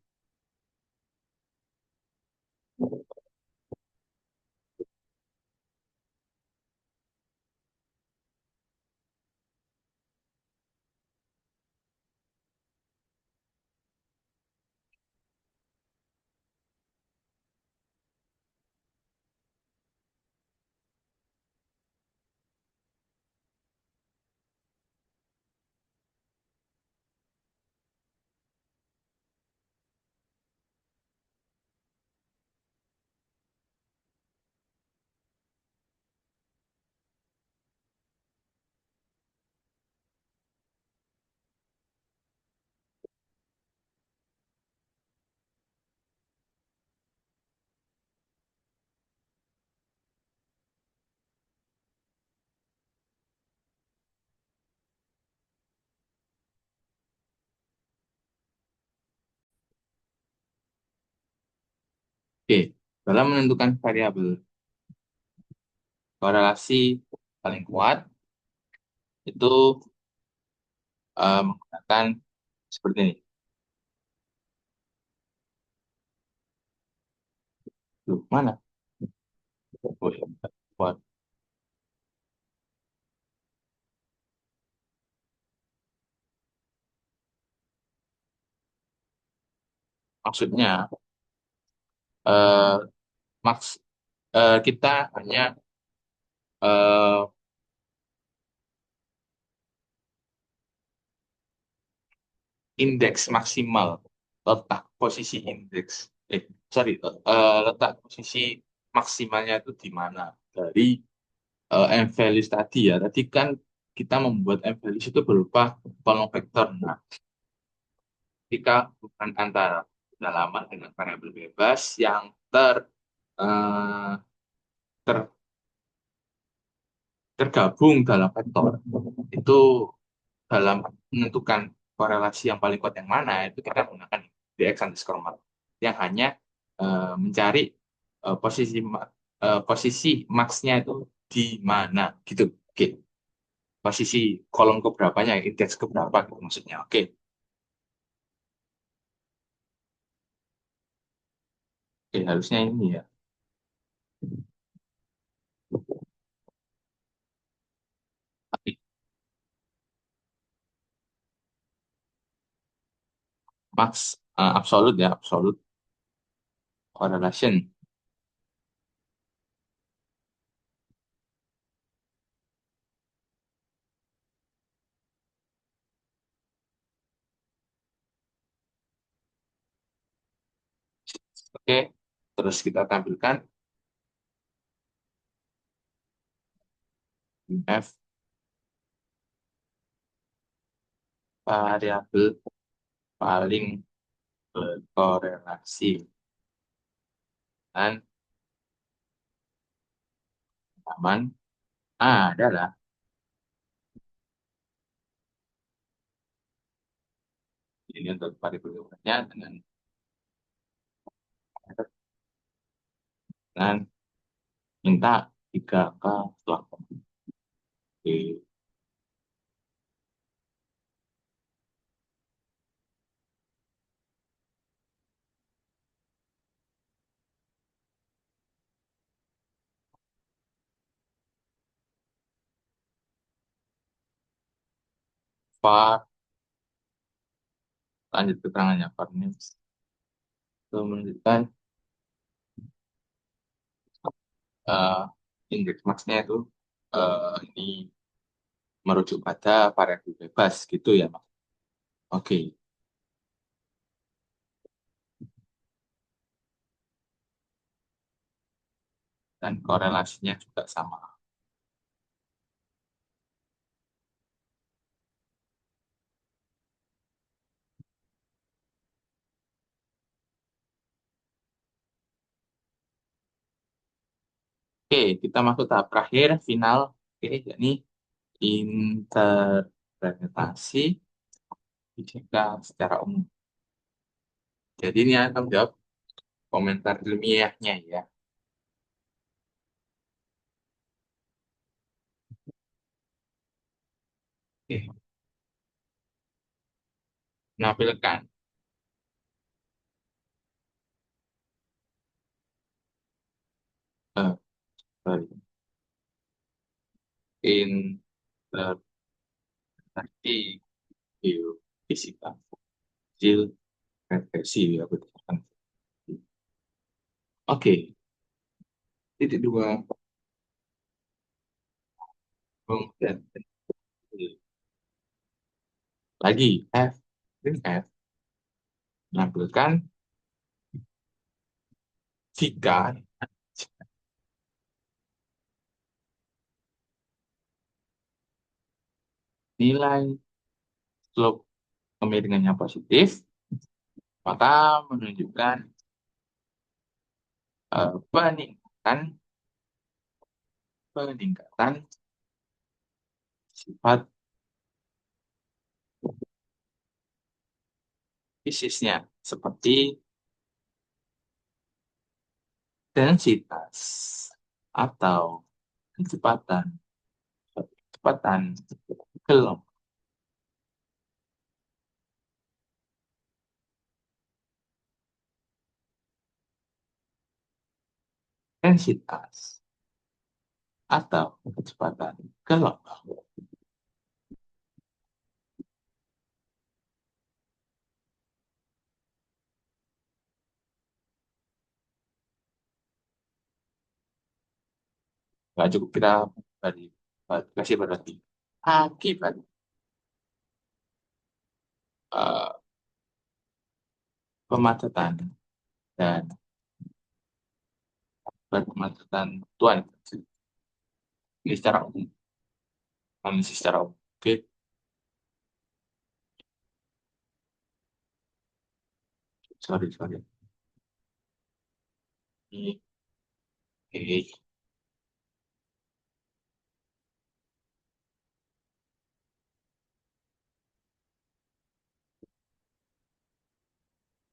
Oke. Dalam menentukan variabel, korelasi paling kuat itu menggunakan seperti ini. Loh, mana? Oh, ya. Kuat. Maksudnya, eh, maks kita hanya eh, indeks maksimal, letak posisi indeks, sorry, letak posisi maksimalnya itu di mana dari M values tadi ya. Tadi kan kita membuat M values itu berupa kolom vektor. Nah, jika hubungan antara kedalaman dengan variabel bebas yang eh, ter- tergabung dalam vektor itu dalam menentukan korelasi yang paling kuat yang mana itu kita menggunakan dx underscore mark yang hanya mencari posisi posisi max-nya itu di mana gitu. Oke, posisi kolom keberapanya, indeks keberapa gitu maksudnya. Oke, oke harusnya ini ya. Tapi max absolut ya, absolut correlation. Oke, terus kita tampilkan F variabel paling berkorelasi dan aman adalah ini untuk variabel dengan dan minta 3 angka setelah koma. Oke, var, lanjut keterangannya, var names itu menunjukkan eh index maksnya itu ini merujuk pada variabel bebas gitu ya, Mas. Oke, dan korelasinya juga sama. Oke, kita masuk tahap terakhir, final. Oke, yakni interpretasi fisika secara umum. Jadi ini akan menjawab komentar ilmiahnya ya. Oke, menampilkan eh, sorry, interpretasi geofisika hasil regresi ya berdasarkan. Oke, titik dua kemudian lagi F dan F menampilkan jika nilai slope kemiringannya positif, maka menunjukkan peningkatan peningkatan sifat fisisnya seperti densitas atau kecepatan kecepatan gelombang. Densitas atau kecepatan gelombang. Nggak cukup kita tadi kasih berarti akibat eh, pemacatan dan pemacatan tuan ini secara umum, analisis secara umum. Oke, sorry sorry. Ini oke,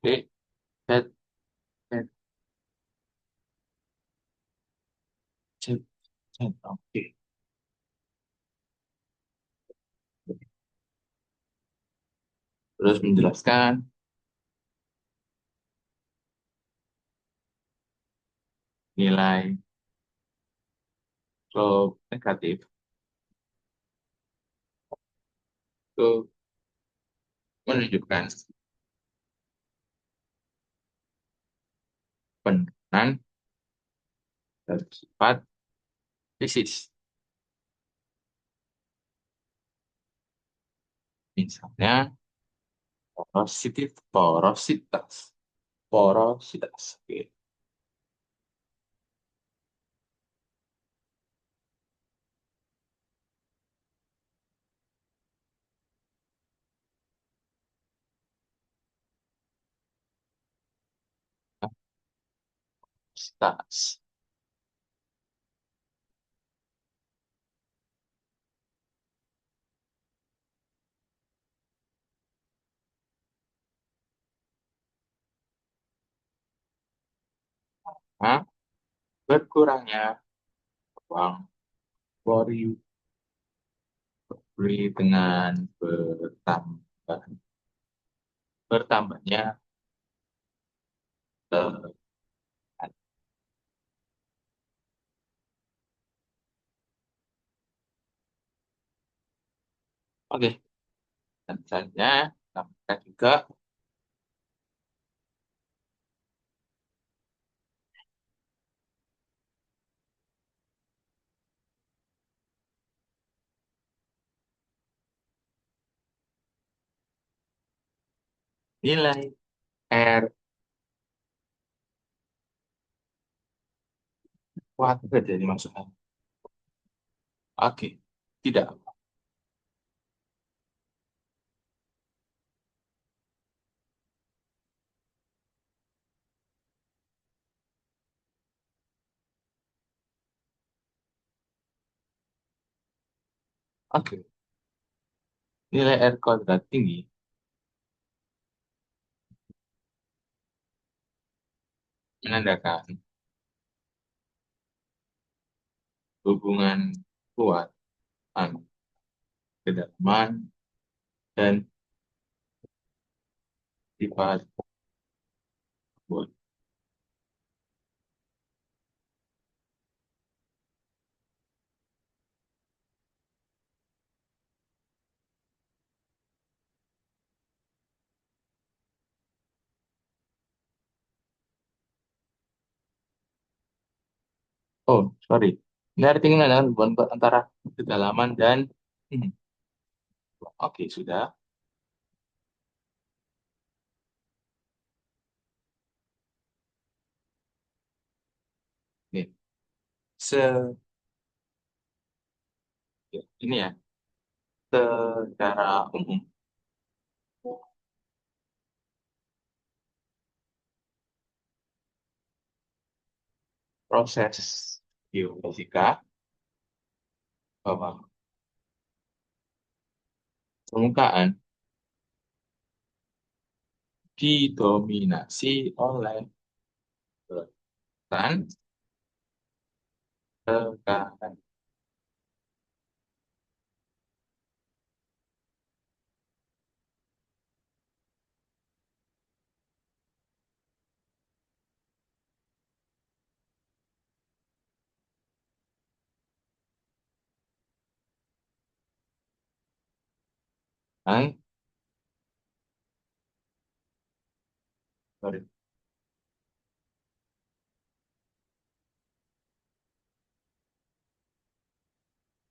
oke, set, set, set, set. Oke. Terus menjelaskan nilai slope negatif itu menunjukkan penurunan dari sifat fisis. Misalnya porositas, porositas. Oke. Porositas. Nah, berkurangnya ruang pori dengan bertambahnya tekanan. Oke, dan selanjutnya tambahkan juga. Nilai R kuadrat jadi maksudnya. Oke, tidak. Oke, nilai R kuadrat tinggi menandakan hubungan kuat antara kedalaman dan sifat buat. Oh, sorry. Nilai R tinggi menandakan hubungan kuat antara kedalaman dan hmm, oke, sudah. Oke. Ya, ini ya, secara umum proses geofisika bahwa permukaan didominasi oleh beton, tekanan, sorry,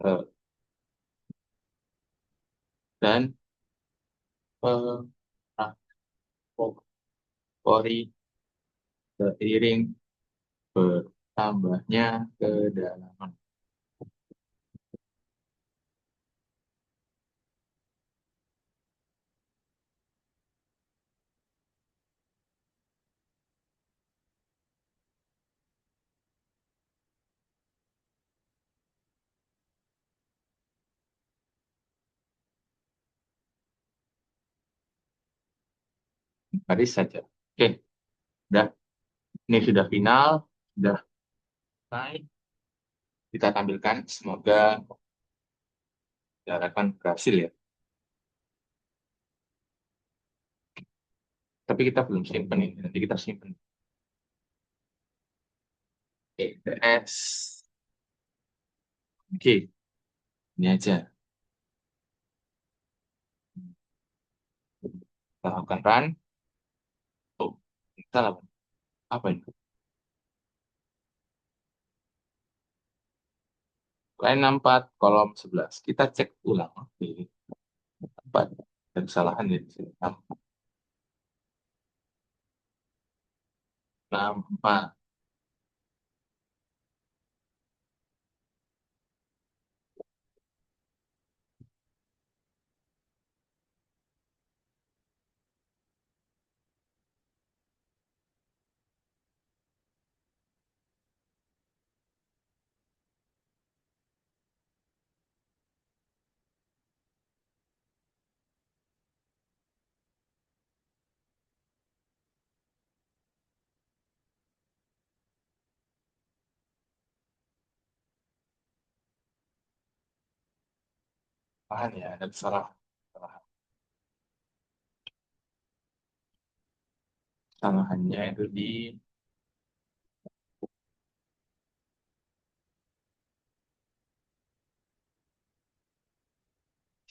eh, dan pori seiring bertambahnya kedalaman. Garis saja. Oke, udah. Ini sudah final, sudah selesai. Kita tampilkan. Semoga diharapkan berhasil ya. Tapi kita belum simpen ini. Nanti kita simpen. Oke, PS. Oke, ini aja. Kita lakukan run. Oh, kita lakukan apa ini? Line 64, kolom 11. Kita cek ulang. Oke, 4. Ada kesalahan ya di sini. 64. Paham ya, ada kesalahan. Kesalahannya itu di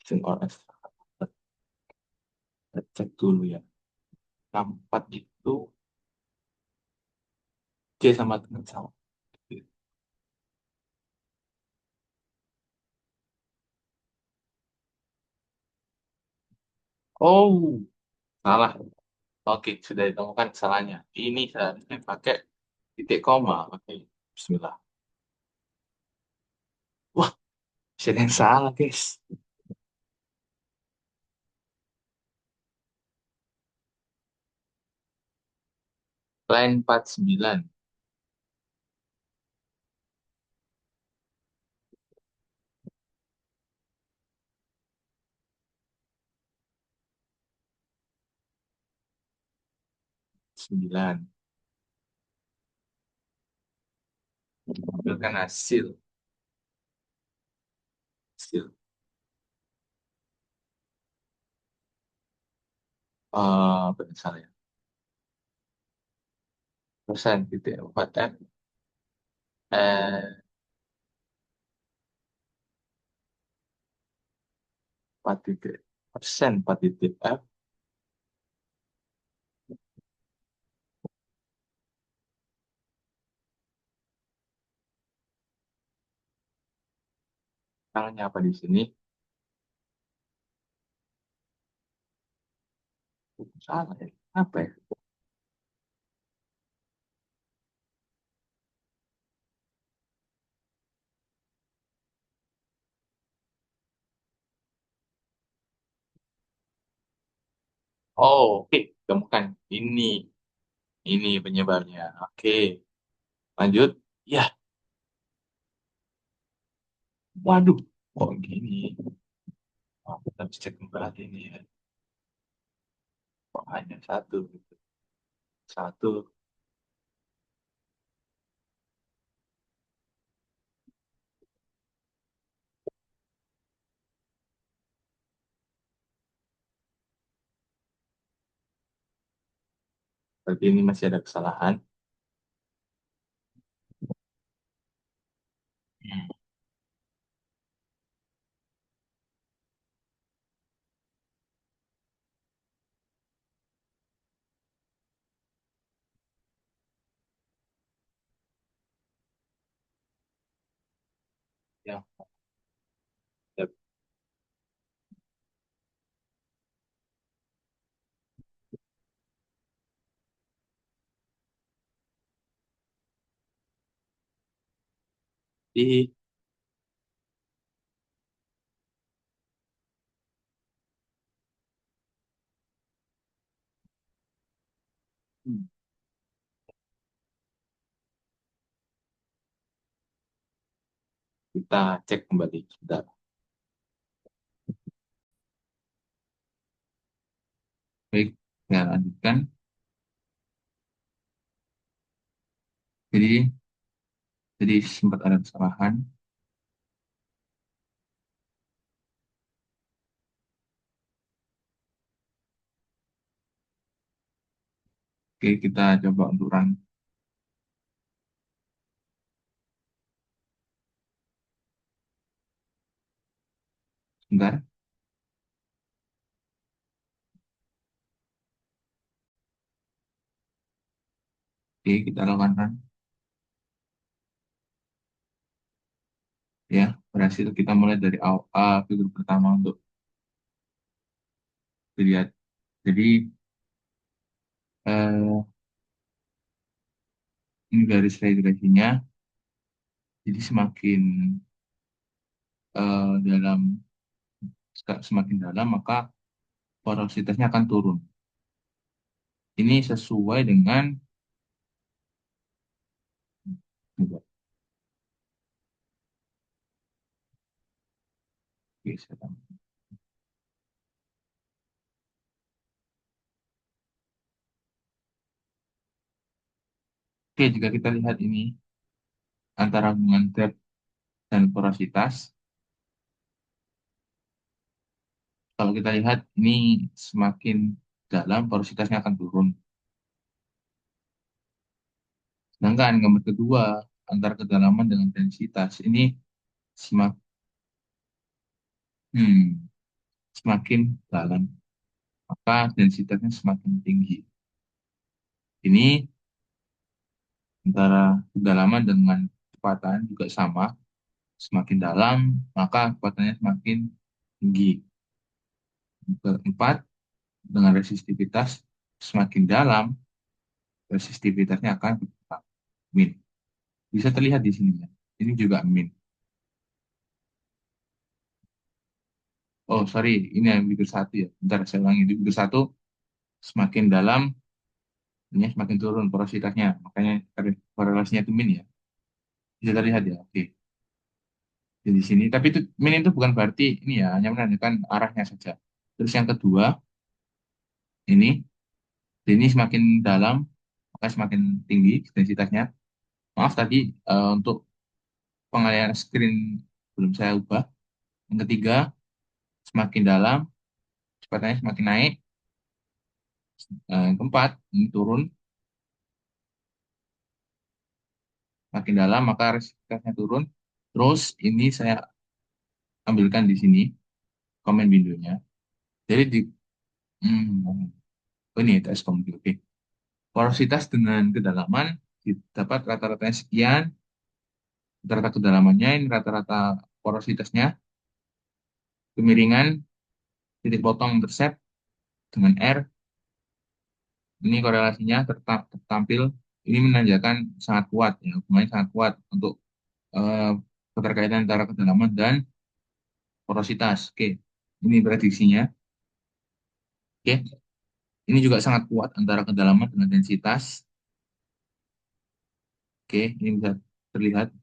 SynOS. Kita cek dulu ya. 64 itu C sama dengan sama. Oh, salah. Oke, sudah ditemukan kesalahannya. Ini seharusnya pakai titik koma. Oke, Bismillah. Wah, saya yang salah, guys. Line 49, 9. Tampilkan hasil. Hasil. Benar salah ya. Persen titik 4 F. Eh, 4 titik. Persen 4 titik F. Tangannya apa di sini? Salah ya. Apa ya? Oh, oke. Temukan. Ini penyebabnya. Oke. Lanjut. Ya, waduh. Kok gini? Oh, kita bisa cek kembali ini ya. Kok hanya satu gitu. Satu. Berarti ini masih ada kesalahan. Hmm. Ya, tapi hmm, kita cek kembali. Sudah. Baik, saya lanjutkan. Jadi sempat ada kesalahan. Oke, kita coba untuk run. Sebentar. Oke, kita lakukan run. Ya, berhasil. Kita mulai dari awal fitur pertama untuk dilihat. Jadi, eh, ini garis regresinya. Jadi dalam semakin dalam, maka porositasnya akan turun. Ini sesuai dengan Oke, Oke, jika kita lihat ini antara hubungan depth dan porositas, Kalau kita lihat ini semakin dalam porositasnya akan turun. Sedangkan gambar kedua antara kedalaman dengan densitas ini semakin semakin dalam, maka densitasnya semakin tinggi. Ini antara kedalaman dengan kecepatan juga sama, semakin dalam maka kecepatannya semakin tinggi. Keempat, dengan resistivitas semakin dalam, resistivitasnya akan berkurang. Min. Bisa terlihat di sini ya. Ini juga min. Oh, sorry, ini yang figur satu ya. Bentar, saya ulangi. Di figur satu, semakin dalam, ini semakin turun porositasnya. Makanya korelasinya itu min ya. Bisa terlihat ya. Oke. Jadi di sini. Tapi itu min itu bukan berarti ini ya, hanya menandakan arahnya saja. Terus yang kedua, ini semakin dalam, maka semakin tinggi densitasnya. Maaf tadi untuk pengalihan screen belum saya ubah. Yang ketiga, semakin dalam, kecepatannya semakin naik. Yang keempat, ini turun, makin dalam, maka resistivitasnya turun. Terus ini saya ambilkan di sini, komen windownya. Jadi oh ini TS Kombi, oke. Porositas dengan kedalaman, dapat rata-ratanya sekian, rata-rata kedalamannya, ini rata-rata porositasnya, kemiringan, titik potong intercept dengan R, ini korelasinya tertampil, ini menandakan sangat kuat, ya, hubungannya sangat kuat untuk eh, keterkaitan antara kedalaman dan porositas. Oke, ini prediksinya. Oke, ini juga sangat kuat antara kedalaman dengan densitas. Oke, ini bisa terlihat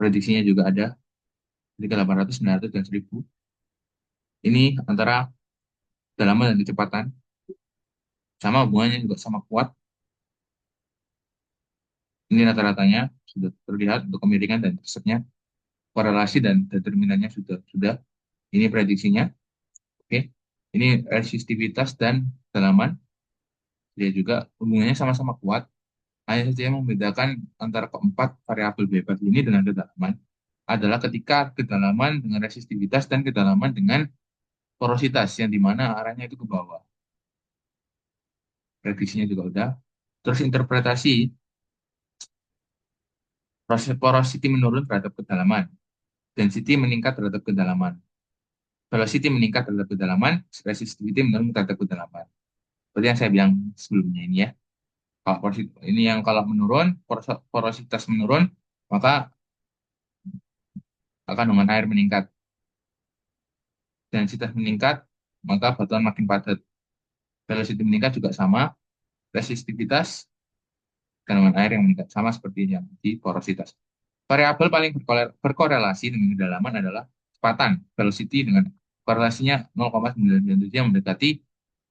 prediksinya juga ada ketika 800, 900, dan 1000. Ini antara kedalaman dan kecepatan. Sama hubungannya juga sama kuat. Ini rata-ratanya sudah terlihat untuk kemiringan dan interceptnya. Korelasi dan determinannya sudah. Ini prediksinya. Oke, ini resistivitas dan kedalaman. Dia juga hubungannya sama-sama kuat. Hanya saja yang membedakan antara keempat variabel bebas ini dengan kedalaman adalah ketika kedalaman dengan resistivitas dan kedalaman dengan porositas yang dimana arahnya itu ke bawah. Prediksinya juga udah. Terus interpretasi proses porosity menurun terhadap kedalaman, density meningkat terhadap kedalaman, velocity meningkat terhadap kedalaman, resistivity menurun terhadap kedalaman. Seperti yang saya bilang sebelumnya ini ya. Kalau ini yang kalau menurun, porositas menurun, maka akan dengan air meningkat. Densitas meningkat, maka batuan makin padat. Velocity meningkat juga sama, resistivitas kandungan air yang meningkat sama seperti yang di porositas. Variabel paling berkorelasi dengan kedalaman adalah kecepatan, velocity dengan korelasinya 0,997 yang mendekati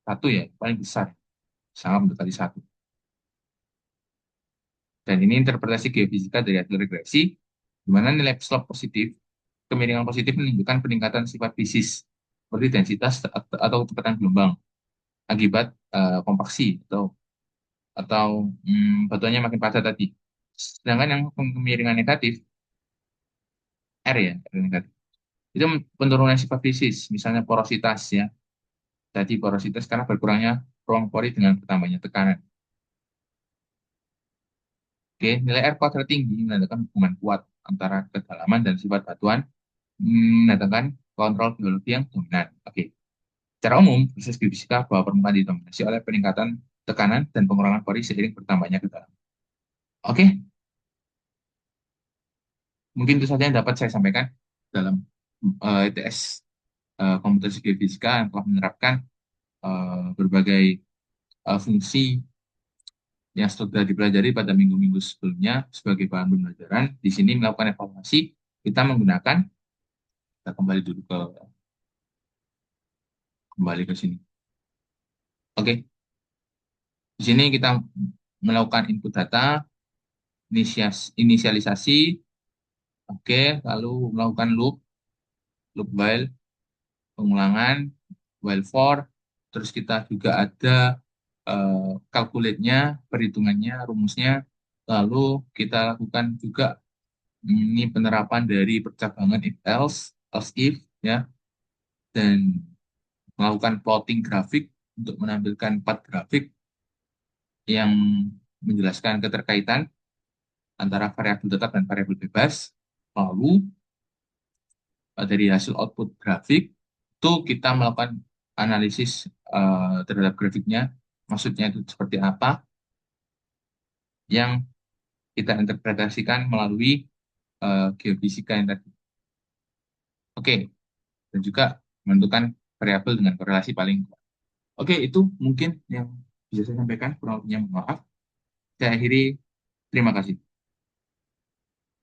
satu ya, paling besar, sangat mendekati satu. Dan ini interpretasi geofisika dari hasil regresi, di mana nilai slope positif, kemiringan positif menunjukkan peningkatan sifat fisis, seperti densitas atau kecepatan gelombang, akibat kompaksi atau batuannya makin padat tadi. Sedangkan yang kemiringan negatif, R ya, R negatif, itu penurunan sifat fisis, misalnya porositas ya. Jadi porositas karena berkurangnya ruang pori dengan bertambahnya tekanan. Oke, nilai R kuadrat tinggi menandakan hubungan kuat antara kedalaman dan sifat batuan, menandakan kontrol geologi yang dominan. Oke, secara umum, proses geofisika bahwa permukaan didominasi oleh peningkatan tekanan dan pengurangan pori seiring bertambahnya kedalaman. Oke, mungkin itu saja yang dapat saya sampaikan dalam ITS Komputasi Geofisika yang telah menerapkan berbagai fungsi yang sudah dipelajari pada minggu-minggu sebelumnya sebagai bahan pembelajaran. Di sini melakukan evaluasi, kita menggunakan, kita kembali ke sini. Oke, di sini kita melakukan input data, inisialisasi, oke, lalu melakukan loop while, pengulangan, while for, terus kita juga ada calculate-nya, perhitungannya, rumusnya, lalu kita lakukan juga ini penerapan dari percabangan if else, else if, ya, dan melakukan plotting grafik untuk menampilkan 4 grafik yang menjelaskan keterkaitan antara variabel tetap dan variabel bebas. Lalu dari hasil output grafik itu kita melakukan analisis terhadap grafiknya, maksudnya itu seperti apa, yang kita interpretasikan melalui geofisika yang tadi. Oke, dan juga menentukan variabel dengan korelasi paling kuat. Oke, itu mungkin yang bisa saya sampaikan. Kurang lebihnya mohon maaf. Saya akhiri. Terima kasih.